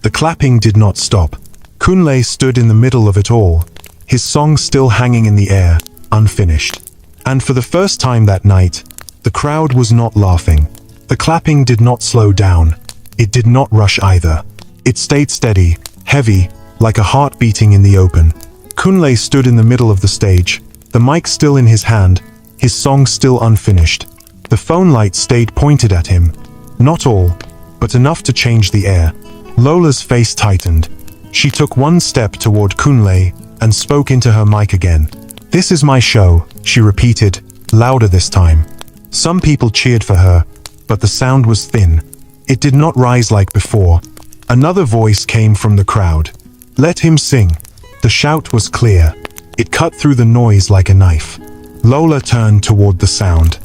The clapping did not stop. Kunle stood in the middle of it all, his song still hanging in the air, unfinished. And for the first time that night, the crowd was not laughing. The clapping did not slow down. It did not rush either. It stayed steady, heavy, like a heart beating in the open. Kunle stood in the middle of the stage, the mic still in his hand, his song still unfinished. The phone light stayed pointed at him. Not all, but enough to change the air. Lola's face tightened. She took one step toward Kunle and spoke into her mic again. "This is my show," she repeated, louder this time. Some people cheered for her, but the sound was thin. It did not rise like before. Another voice came from the crowd. "Let him sing." The shout was clear. It cut through the noise like a knife. Lola turned toward the sound.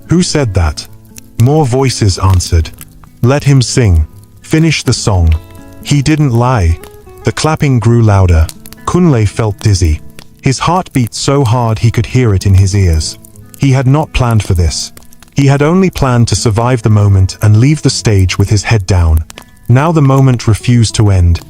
"Who said that?" More voices answered. "Let him sing. Finish the song." He didn't lie. The clapping grew louder. Kunle felt dizzy. His heart beat so hard he could hear it in his ears. He had not planned for this. He had only planned to survive the moment and leave the stage with his head down. Now the moment refused to end.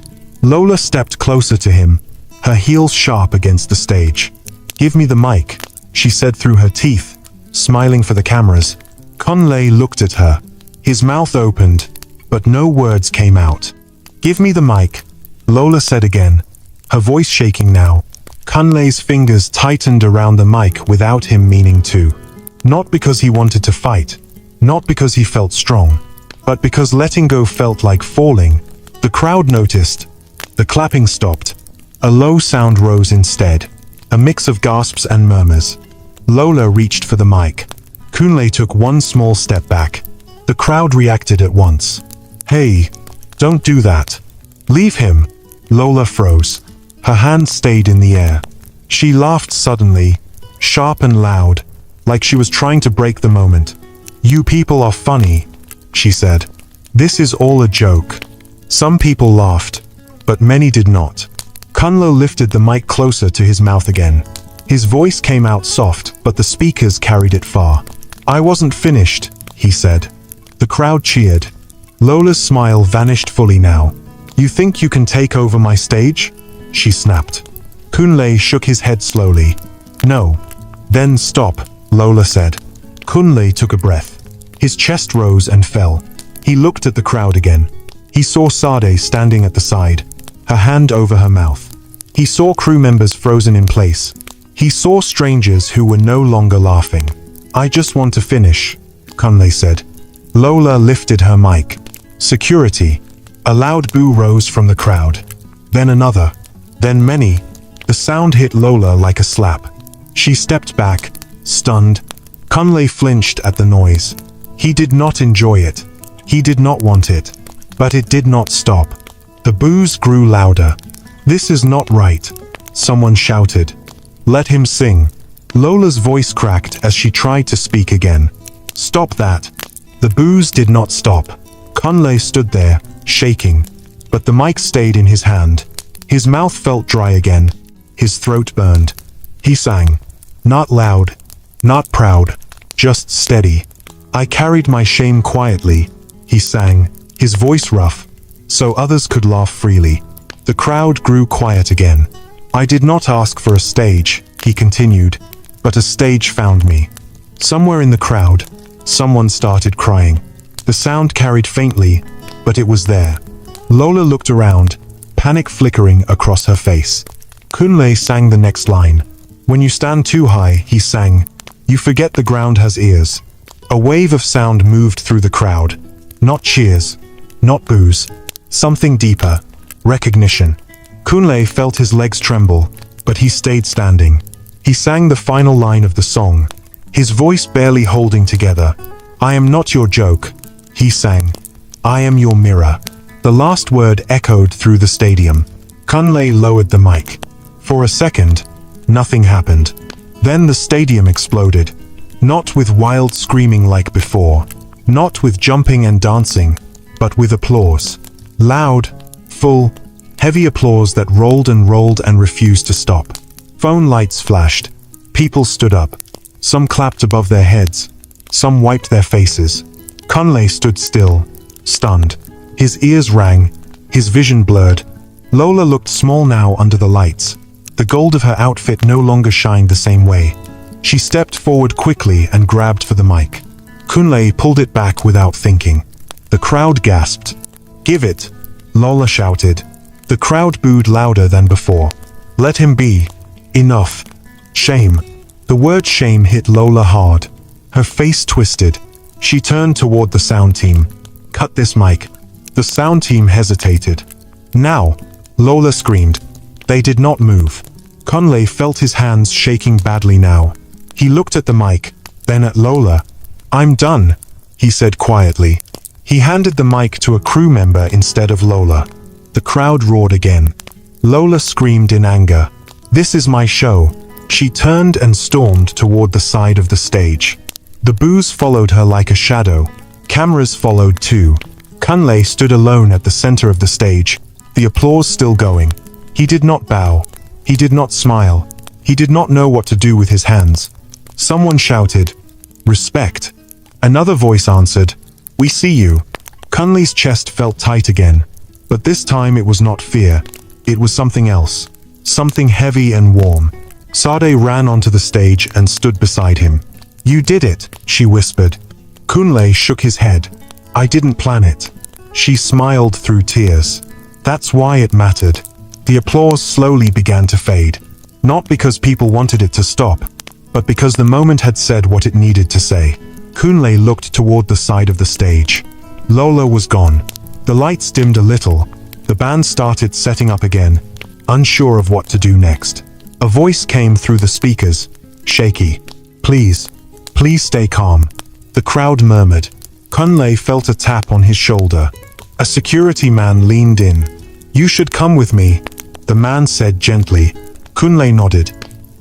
Lola stepped closer to him, her heels sharp against the stage. "Give me the mic," she said through her teeth, smiling for the cameras. Kunle looked at her. His mouth opened, but no words came out. "Give me the mic," Lola said again, her voice shaking now. Kunle's fingers tightened around the mic without him meaning to. Not because he wanted to fight, not because he felt strong, but because letting go felt like falling. The crowd noticed. The clapping stopped. A low sound rose instead, a mix of gasps and murmurs. Lola reached for the mic. Kunle took one small step back. The crowd reacted at once. "Hey, don't do that. Leave him." Lola froze. Her hand stayed in the air. She laughed suddenly, sharp and loud, like she was trying to break the moment. "You people are funny," she said. "This is all a joke." Some people laughed, but many did not. Kunle lifted the mic closer to his mouth again. His voice came out soft, but the speakers carried it far. "I wasn't finished," he said. The crowd cheered. Lola's smile vanished fully now. "You think you can take over my stage?" she snapped. Kunle shook his head slowly. "No." "Then stop," Lola said. Kunle took a breath. His chest rose and fell. He looked at the crowd again. He saw Sade standing at the side, her hand over her mouth. He saw crew members frozen in place. He saw strangers who were no longer laughing. "I just want to finish," Kunle said. Lola lifted her mic. "Security." A loud boo rose from the crowd. Then another. Then many. The sound hit Lola like a slap. She stepped back, stunned. Kunle flinched at the noise. He did not enjoy it. He did not want it. But it did not stop. The boos grew louder. "This is not right," someone shouted. "Let him sing." Lola's voice cracked as she tried to speak again. "Stop that." The boos did not stop. Kunle stood there, shaking. But the mic stayed in his hand. His mouth felt dry again. His throat burned. He sang. Not loud, not proud, just steady. "I carried my shame quietly," he sang, his voice rough, so others could laugh freely. The crowd grew quiet again. "I did not ask for a stage," he continued, "but a stage found me." Somewhere in the crowd, someone started crying. The sound carried faintly, but it was there. Lola looked around, panic flickering across her face. Kunle sang the next line. "When you stand too high," he sang, "you forget the ground has ears." A wave of sound moved through the crowd. Not cheers, not boos. Something deeper. Recognition. Kunle felt his legs tremble, but he stayed standing. He sang the final line of the song, his voice barely holding together. "I am not your joke," he sang. "I am your mirror." The last word echoed through the stadium. Kunle lowered the mic. For a second, nothing happened. Then the stadium exploded. Not with wild screaming like before. Not with jumping and dancing, but with applause. Loud, full, heavy applause that rolled and refused to stop. Phone lights flashed. People stood up. Some clapped above their heads. Some wiped their faces. Kunle stood still, stunned. His ears rang, his vision blurred. Lola looked small now under the lights. The gold of her outfit no longer shined the same way. She stepped forward quickly and grabbed for the mic. Kunle pulled it back without thinking. The crowd gasped. "Give it!" Lola shouted. The crowd booed louder than before. "Let him be. Enough." Shame. The word shame hit Lola hard. Her face twisted. She turned toward the sound team. "Cut this mic." The sound team hesitated. "Now!" Lola screamed. They did not move. Kunle felt his hands shaking badly now. He looked at the mic, then at Lola. "I'm done," he said quietly. He handed the mic to a crew member instead of Lola. The crowd roared again. Lola screamed in anger. "This is my show." She turned and stormed toward the side of the stage. The boos followed her like a shadow. Cameras followed too. Kunle stood alone at the center of the stage, the applause still going. He did not bow. He did not smile. He did not know what to do with his hands. Someone shouted, "Respect." Another voice answered, "We see you." Kunle's chest felt tight again. But this time it was not fear. It was something else. Something heavy and warm. Sade ran onto the stage and stood beside him. "You did it," she whispered. Kunle shook his head. "I didn't plan it." She smiled through tears. That's why it mattered. The applause slowly began to fade. Not because people wanted it to stop, but because the moment had said what it needed to say. Kunle looked toward the side of the stage. Lola was gone. The lights dimmed a little. The band started setting up again, unsure of what to do next. A voice came through the speakers, shaky. "Please, please stay calm." The crowd murmured. Kunle felt a tap on his shoulder. A security man leaned in. "You should come with me," the man said gently. Kunle nodded.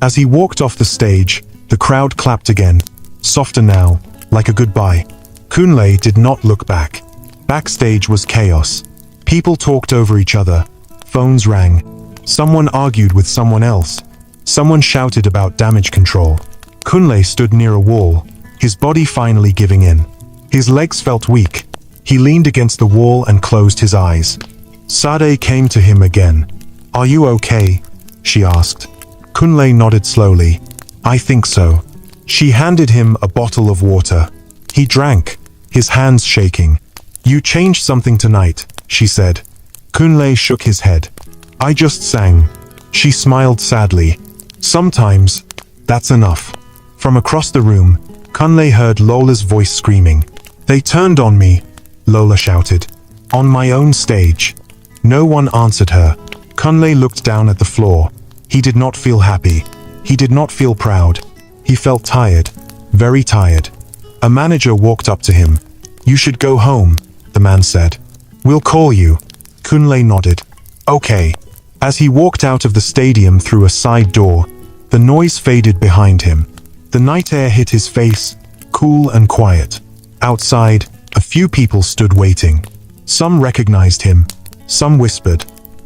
As he walked off the stage, the crowd clapped again, softer now, like a goodbye. Kunle did not look back. Backstage was chaos. People talked over each other. Phones rang. Someone argued with someone else. Someone shouted about damage control. Kunle stood near a wall, his body finally giving in. His legs felt weak. He leaned against the wall and closed his eyes. Sade came to him again. "Are you okay?" she asked. Kunle nodded slowly. "I think so." She handed him a bottle of water. He drank, his hands shaking. "You changed something tonight," she said. Kunle shook his head. "I just sang." She smiled sadly. "Sometimes, that's enough." From across the room, Kunle heard Lola's voice screaming. "They turned on me," Lola shouted. "On my own stage." No one answered her. Kunle looked down at the floor. He did not feel happy. He did not feel proud. He felt tired, very tired. A manager walked up to him. "You should go home," the man said. "We'll call you." Kunle nodded. "Okay." As he walked out of the stadium through a side door, the noise faded behind him. The night air hit his face, cool and quiet. Outside, a few people stood waiting. Some recognized him. Some whispered.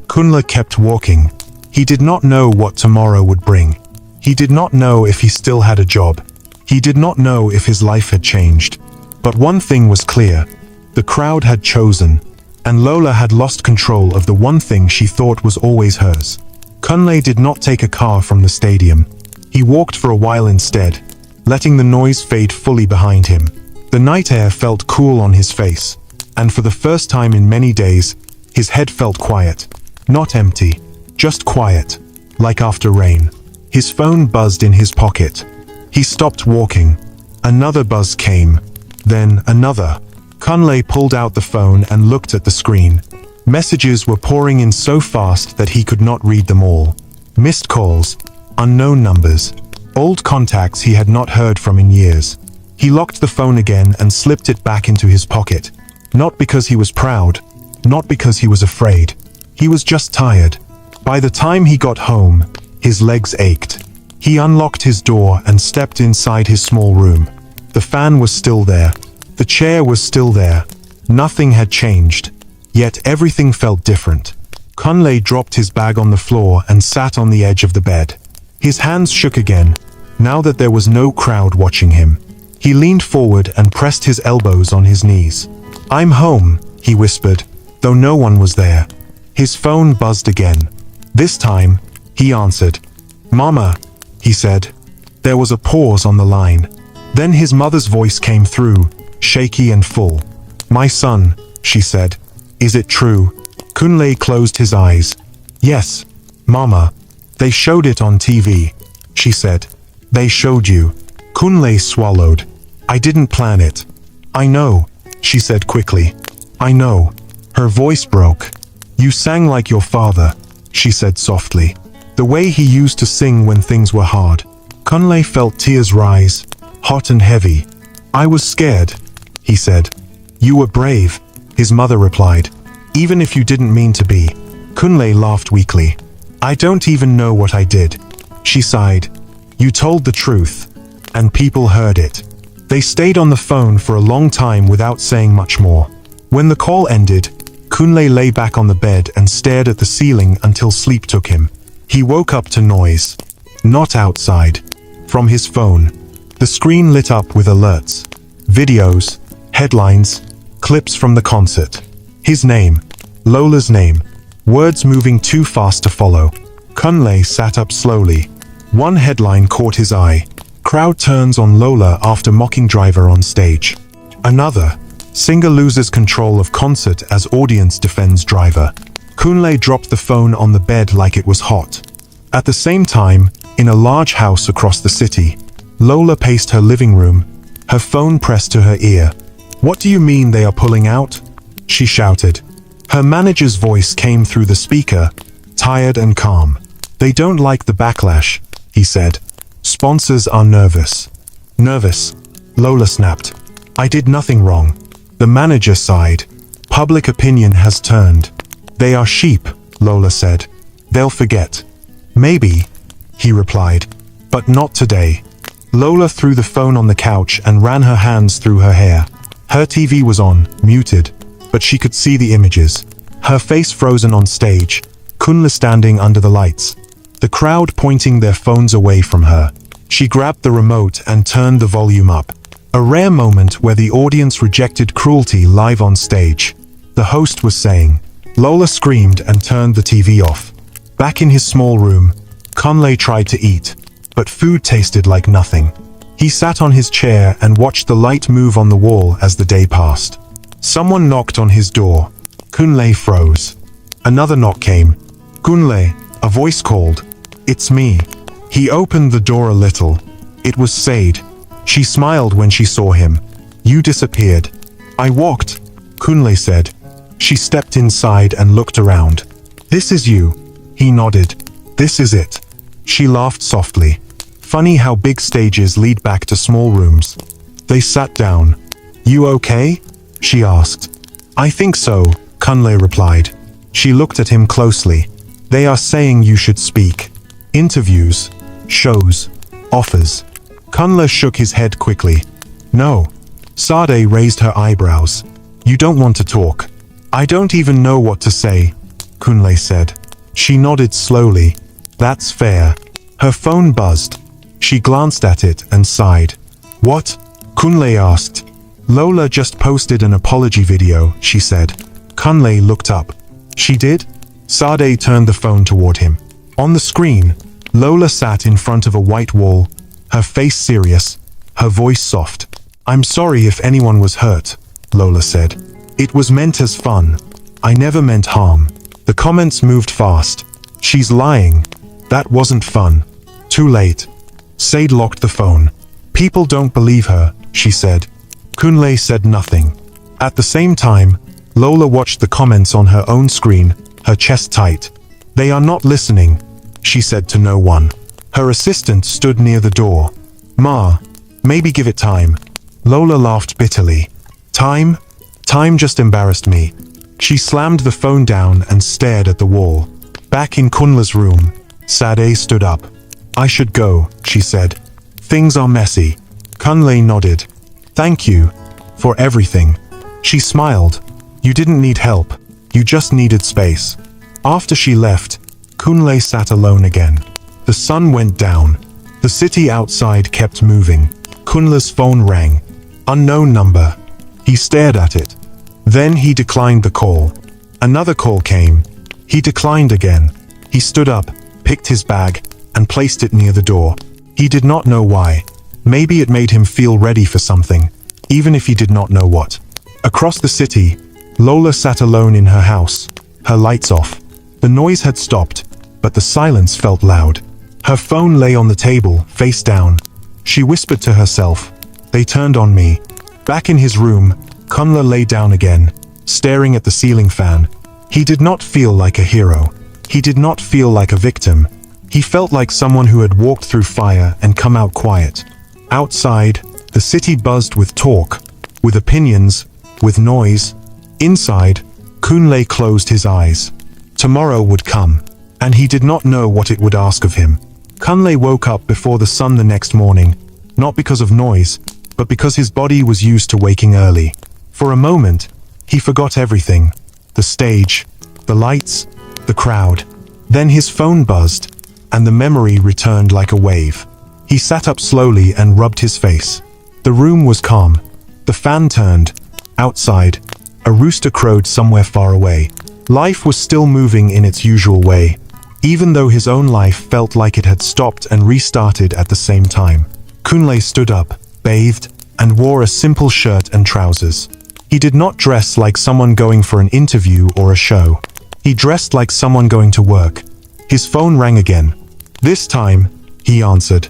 Kunle kept walking. He did not know what tomorrow would bring. He did not know if he still had a job. He did not know if his life had changed. But one thing was clear. The crowd had chosen, and Lola had lost control of the one thing she thought was always hers. Kunle did not take a car from the stadium. He walked for a while instead, letting the noise fade fully behind him. The night air felt cool on his face, and for the first time in many days, his head felt quiet. Not empty, just quiet, like after rain. His phone buzzed in his pocket. He stopped walking. Another buzz came, then another. Kunle pulled out the phone and looked at the screen. Messages were pouring in so fast that he could not read them all. Missed calls, unknown numbers, old contacts he had not heard from in years. He locked the phone again and slipped it back into his pocket. Not because he was proud, not because he was afraid. He was just tired. By the time he got home, his legs ached. He unlocked his door and stepped inside his small room. The fan was still there. The chair was still there. Nothing had changed. Yet everything felt different. Kunle dropped his bag on the floor and sat on the edge of the bed. His hands shook again, now that there was no crowd watching him. He leaned forward and pressed his elbows on his knees. "I'm home," he whispered, though no one was there. His phone buzzed again. This time, he answered. "Mama," he said. There was a pause on the line. Then his mother's voice came through, shaky and full. "My son," she said. "Is it true?" Kunle closed his eyes. "Yes, Mama. They showed it on TV," she said. "They showed you." Kunle swallowed. "I didn't plan it." "I know," she said quickly. "I know." Her voice broke. "You sang like your father," she said softly. The way he used to sing when things were hard. Kunle felt tears rise, hot and heavy. "I was scared," he said. "You were brave," his mother replied. "Even if you didn't mean to be." Kunle laughed weakly. "I don't even know what I did," she sighed. "You told the truth, and people heard it." They stayed on the phone for a long time without saying much more. When the call ended, Kunle lay back on the bed and stared at the ceiling until sleep took him. He woke up to noise. Not outside. From his phone. The screen lit up with alerts. Videos, headlines, clips from the concert. His name. Lola's name. Words moving too fast to follow. Kunle sat up slowly. One headline caught his eye. Crowd turns on Lola after mocking driver on stage. Another. Singer loses control of concert as audience defends driver. Kunle dropped the phone on the bed like it was hot. At the same time, in a large house across the city, Lola paced her living room, her phone pressed to her ear. "What do you mean they are pulling out?" she shouted. Her manager's voice came through the speaker, tired and calm. "They don't like the backlash," he said. "Sponsors are nervous." "Nervous?" Lola snapped. "I did nothing wrong." The manager sighed. "Public opinion has turned." "They are sheep," Lola said. "They'll forget." "Maybe," he replied. "But not today." Lola threw the phone on the couch and ran her hands through her hair. Her TV was on, muted, but she could see the images. Her face frozen on stage, Kunle standing under the lights. The crowd pointing their phones away from her. She grabbed the remote and turned the volume up. A rare moment where the audience rejected cruelty live on stage. The host was saying. Lola screamed and turned the TV off. Back in his small room, Kunle tried to eat, but food tasted like nothing. He sat on his chair and watched the light move on the wall as the day passed. Someone knocked on his door. Kunle froze. Another knock came. "Kunle," a voice called. "It's me." He opened the door a little. It was Sade. She smiled when she saw him. "You disappeared." "I walked," Kunle said. She stepped inside and looked around. "This is you." He nodded. "This is it." She laughed softly. Funny how big stages lead back to small rooms. They sat down. "You okay?" she asked. "I think so," Kunle replied. She looked at him closely. "They are saying you should speak. Interviews, shows, offers." Kunle shook his head quickly. "No." Sade raised her eyebrows. "You don't want to talk." "I don't even know what to say," Kunle said. She nodded slowly. "That's fair." Her phone buzzed. She glanced at it and sighed. "What?" Kunle asked. "Lola just posted an apology video," she said. Kunle looked up. "She did?" Sade turned the phone toward him. On the screen, Lola sat in front of a white wall, her face serious, her voice soft. "I'm sorry if anyone was hurt," Lola said. "It was meant as fun. I never meant harm." The comments moved fast. "She's lying. That wasn't fun." Too late. Sade locked the phone. "People don't believe her," she said. Kunle said nothing. At the same time, Lola watched the comments on her own screen, her chest tight. "They are not listening," she said to no one. Her assistant stood near the door. "Ma, maybe give it time." Lola laughed bitterly. "Time? Time just embarrassed me." She slammed the phone down and stared at the wall. Back in Kunle's room, Sade stood up. "I should go," she said. "Things are messy." Kunle nodded. "Thank you for everything." She smiled. "You didn't need help. You just needed space." After she left, Kunle sat alone again. The sun went down. The city outside kept moving. Kunle's phone rang. Unknown number. He stared at it. Then he declined the call. Another call came. He declined again. He stood up, picked his bag, and placed it near the door. He did not know why. Maybe it made him feel ready for something, even if he did not know what. Across the city, Lola sat alone in her house, her lights off. The noise had stopped, but the silence felt loud. Her phone lay on the table, face down. She whispered to herself, "They turned on me." Back in his room, Kunle lay down again, staring at the ceiling fan. He did not feel like a hero. He did not feel like a victim. He felt like someone who had walked through fire and come out quiet. Outside, the city buzzed with talk, with opinions, with noise. Inside, Kunle closed his eyes. Tomorrow would come, and he did not know what it would ask of him. Kunle woke up before the sun the next morning, not because of noise, but because his body was used to waking early. For a moment, he forgot everything. The stage, the lights, the crowd. Then his phone buzzed, and the memory returned like a wave. He sat up slowly and rubbed his face. The room was calm. The fan turned. Outside, a rooster crowed somewhere far away. Life was still moving in its usual way, even though his own life felt like it had stopped and restarted at the same time. Kunle stood up, bathed, and wore a simple shirt and trousers. He did not dress like someone going for an interview or a show. He dressed like someone going to work. His phone rang again. This time, he answered.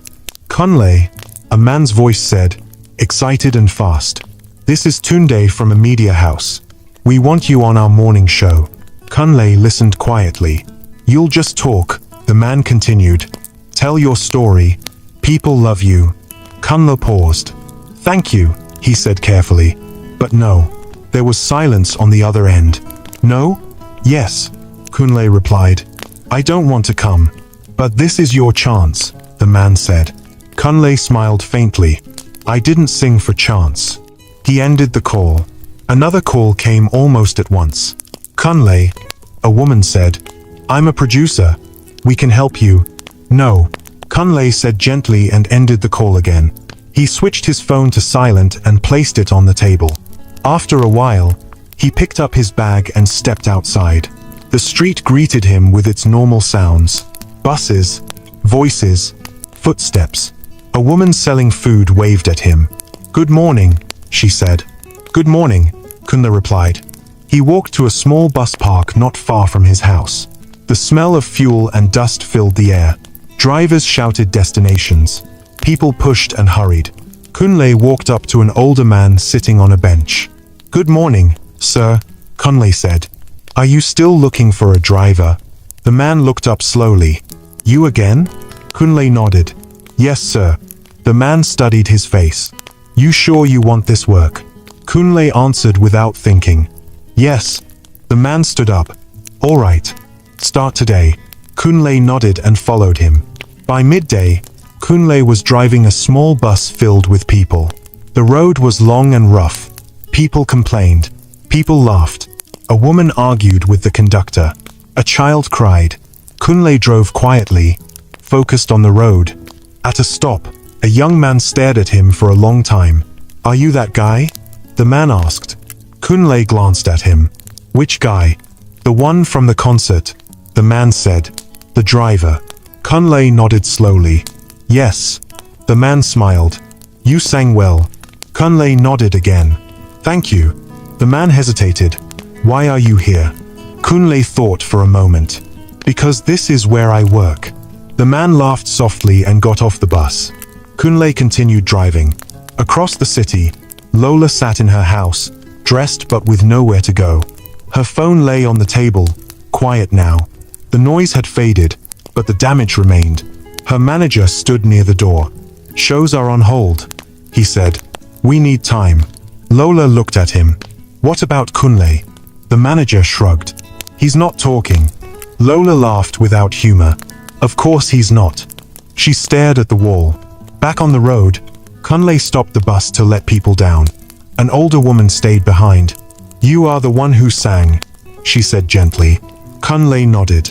"Kunle," a man's voice said, excited and fast. "This is Tunde from a media house. We want you on our morning show." Kunle listened quietly. "You'll just talk," the man continued. "Tell your story. People love you." Kunle paused. "Thank you," he said carefully. But no. There was silence on the other end. "No? Yes," Kunle replied. "I don't want to come. But this is your chance," the man said. Kunle smiled faintly. "I didn't sing for chance." He ended the call. Another call came almost at once. "Kunle," a woman said. "I'm a producer. We can help you." "No," Kunle said gently and ended the call again. He switched his phone to silent and placed it on the table. After a while, he picked up his bag and stepped outside. The street greeted him with its normal sounds. Buses, voices, footsteps. A woman selling food waved at him. "Good morning," she said. "Good morning," Kunle replied. He walked to a small bus park not far from his house. The smell of fuel and dust filled the air. Drivers shouted destinations. People pushed and hurried. Kunle walked up to an older man sitting on a bench. "Good morning, sir," Kunle said. "Are you still looking for a driver?" The man looked up slowly. "You again?" Kunle nodded. "Yes, sir." The man studied his face. "You sure you want this work?" Kunle answered without thinking. "Yes." The man stood up. "All right. Start today." Kunle nodded and followed him. By midday, Kunle was driving a small bus filled with people. The road was long and rough. People complained. People laughed. A woman argued with the conductor. A child cried. Kunle drove quietly, focused on the road. At a stop, a young man stared at him for a long time. "Are you that guy?" the man asked. Kunle glanced at him. "Which guy?" "The one from the concert," the man said. "The driver." Kunle nodded slowly. "Yes." The man smiled. "You sang well." Kunle nodded again. "Thank you." The man hesitated. "Why are you here?" Kunle thought for a moment. "Because this is where I work." The man laughed softly and got off the bus. Kunle continued driving. Across the city, Lola sat in her house, dressed but with nowhere to go. Her phone lay on the table, quiet now. The noise had faded, but the damage remained. Her manager stood near the door. "Shows are on hold," he said. "We need time." Lola looked at him. "What about Kunle?" The manager shrugged. "He's not talking." Lola laughed without humor. "Of course he's not." She stared at the wall. Back on the road, Kunle stopped the bus to let people down. An older woman stayed behind. "You are the one who sang," she said gently. Kunle nodded.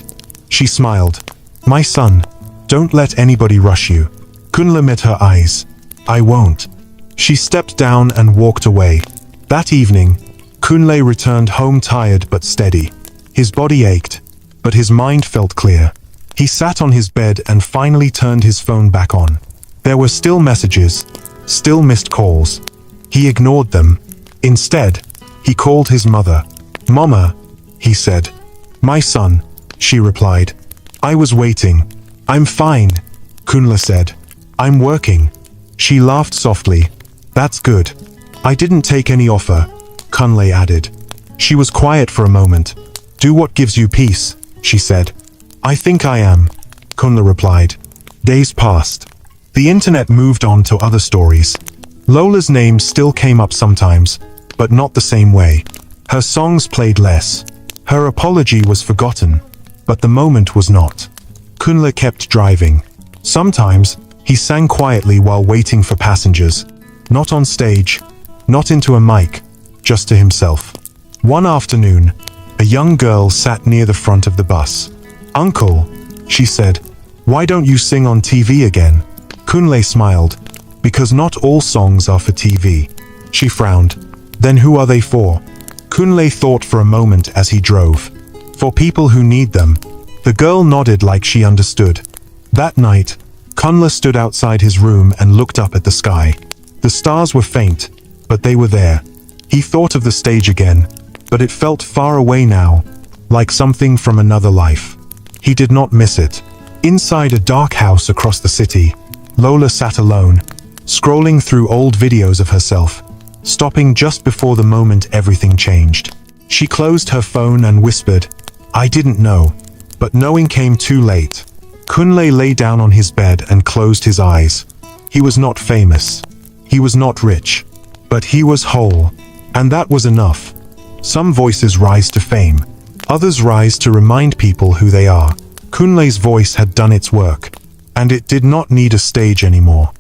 She smiled. "My son, don't let anybody rush you." Kunle met her eyes. "I won't." She stepped down and walked away. That evening, Kunle returned home tired but steady. His body ached, but his mind felt clear. He sat on his bed and finally turned his phone back on. There were still messages, still missed calls. He ignored them. Instead, he called his mother. "Mama," he said. "My son," she replied. "I was waiting." "I'm fine," Kunle said. "I'm working." She laughed softly. "That's good." "I didn't take any offer," Kunle added. She was quiet for a moment. "Do what gives you peace," she said. "I think I am," Kunle replied. Days passed. The internet moved on to other stories. Lola's name still came up sometimes, but not the same way. Her songs played less. Her apology was forgotten, but the moment was not. Kunle kept driving. Sometimes, he sang quietly while waiting for passengers. Not on stage, not into a mic, just to himself. One afternoon, a young girl sat near the front of the bus. "Uncle," she said, "why don't you sing on TV again?" Kunle smiled. "Because not all songs are for TV." She frowned. "Then who are they for?" Kunle thought for a moment as he drove. "For people who need them." The girl nodded like she understood. That night, Kunle stood outside his room and looked up at the sky. The stars were faint, but they were there. He thought of the stage again, but it felt far away now, like something from another life. He did not miss it. Inside a dark house across the city, Lola sat alone, scrolling through old videos of herself, stopping just before the moment everything changed. She closed her phone and whispered, "I didn't know." But knowing came too late. Kunle lay down on his bed and closed his eyes. He was not famous. He was not rich. But he was whole. And that was enough. Some voices rise to fame. Others rise to remind people who they are. Kunle's voice had done its work. And it did not need a stage anymore.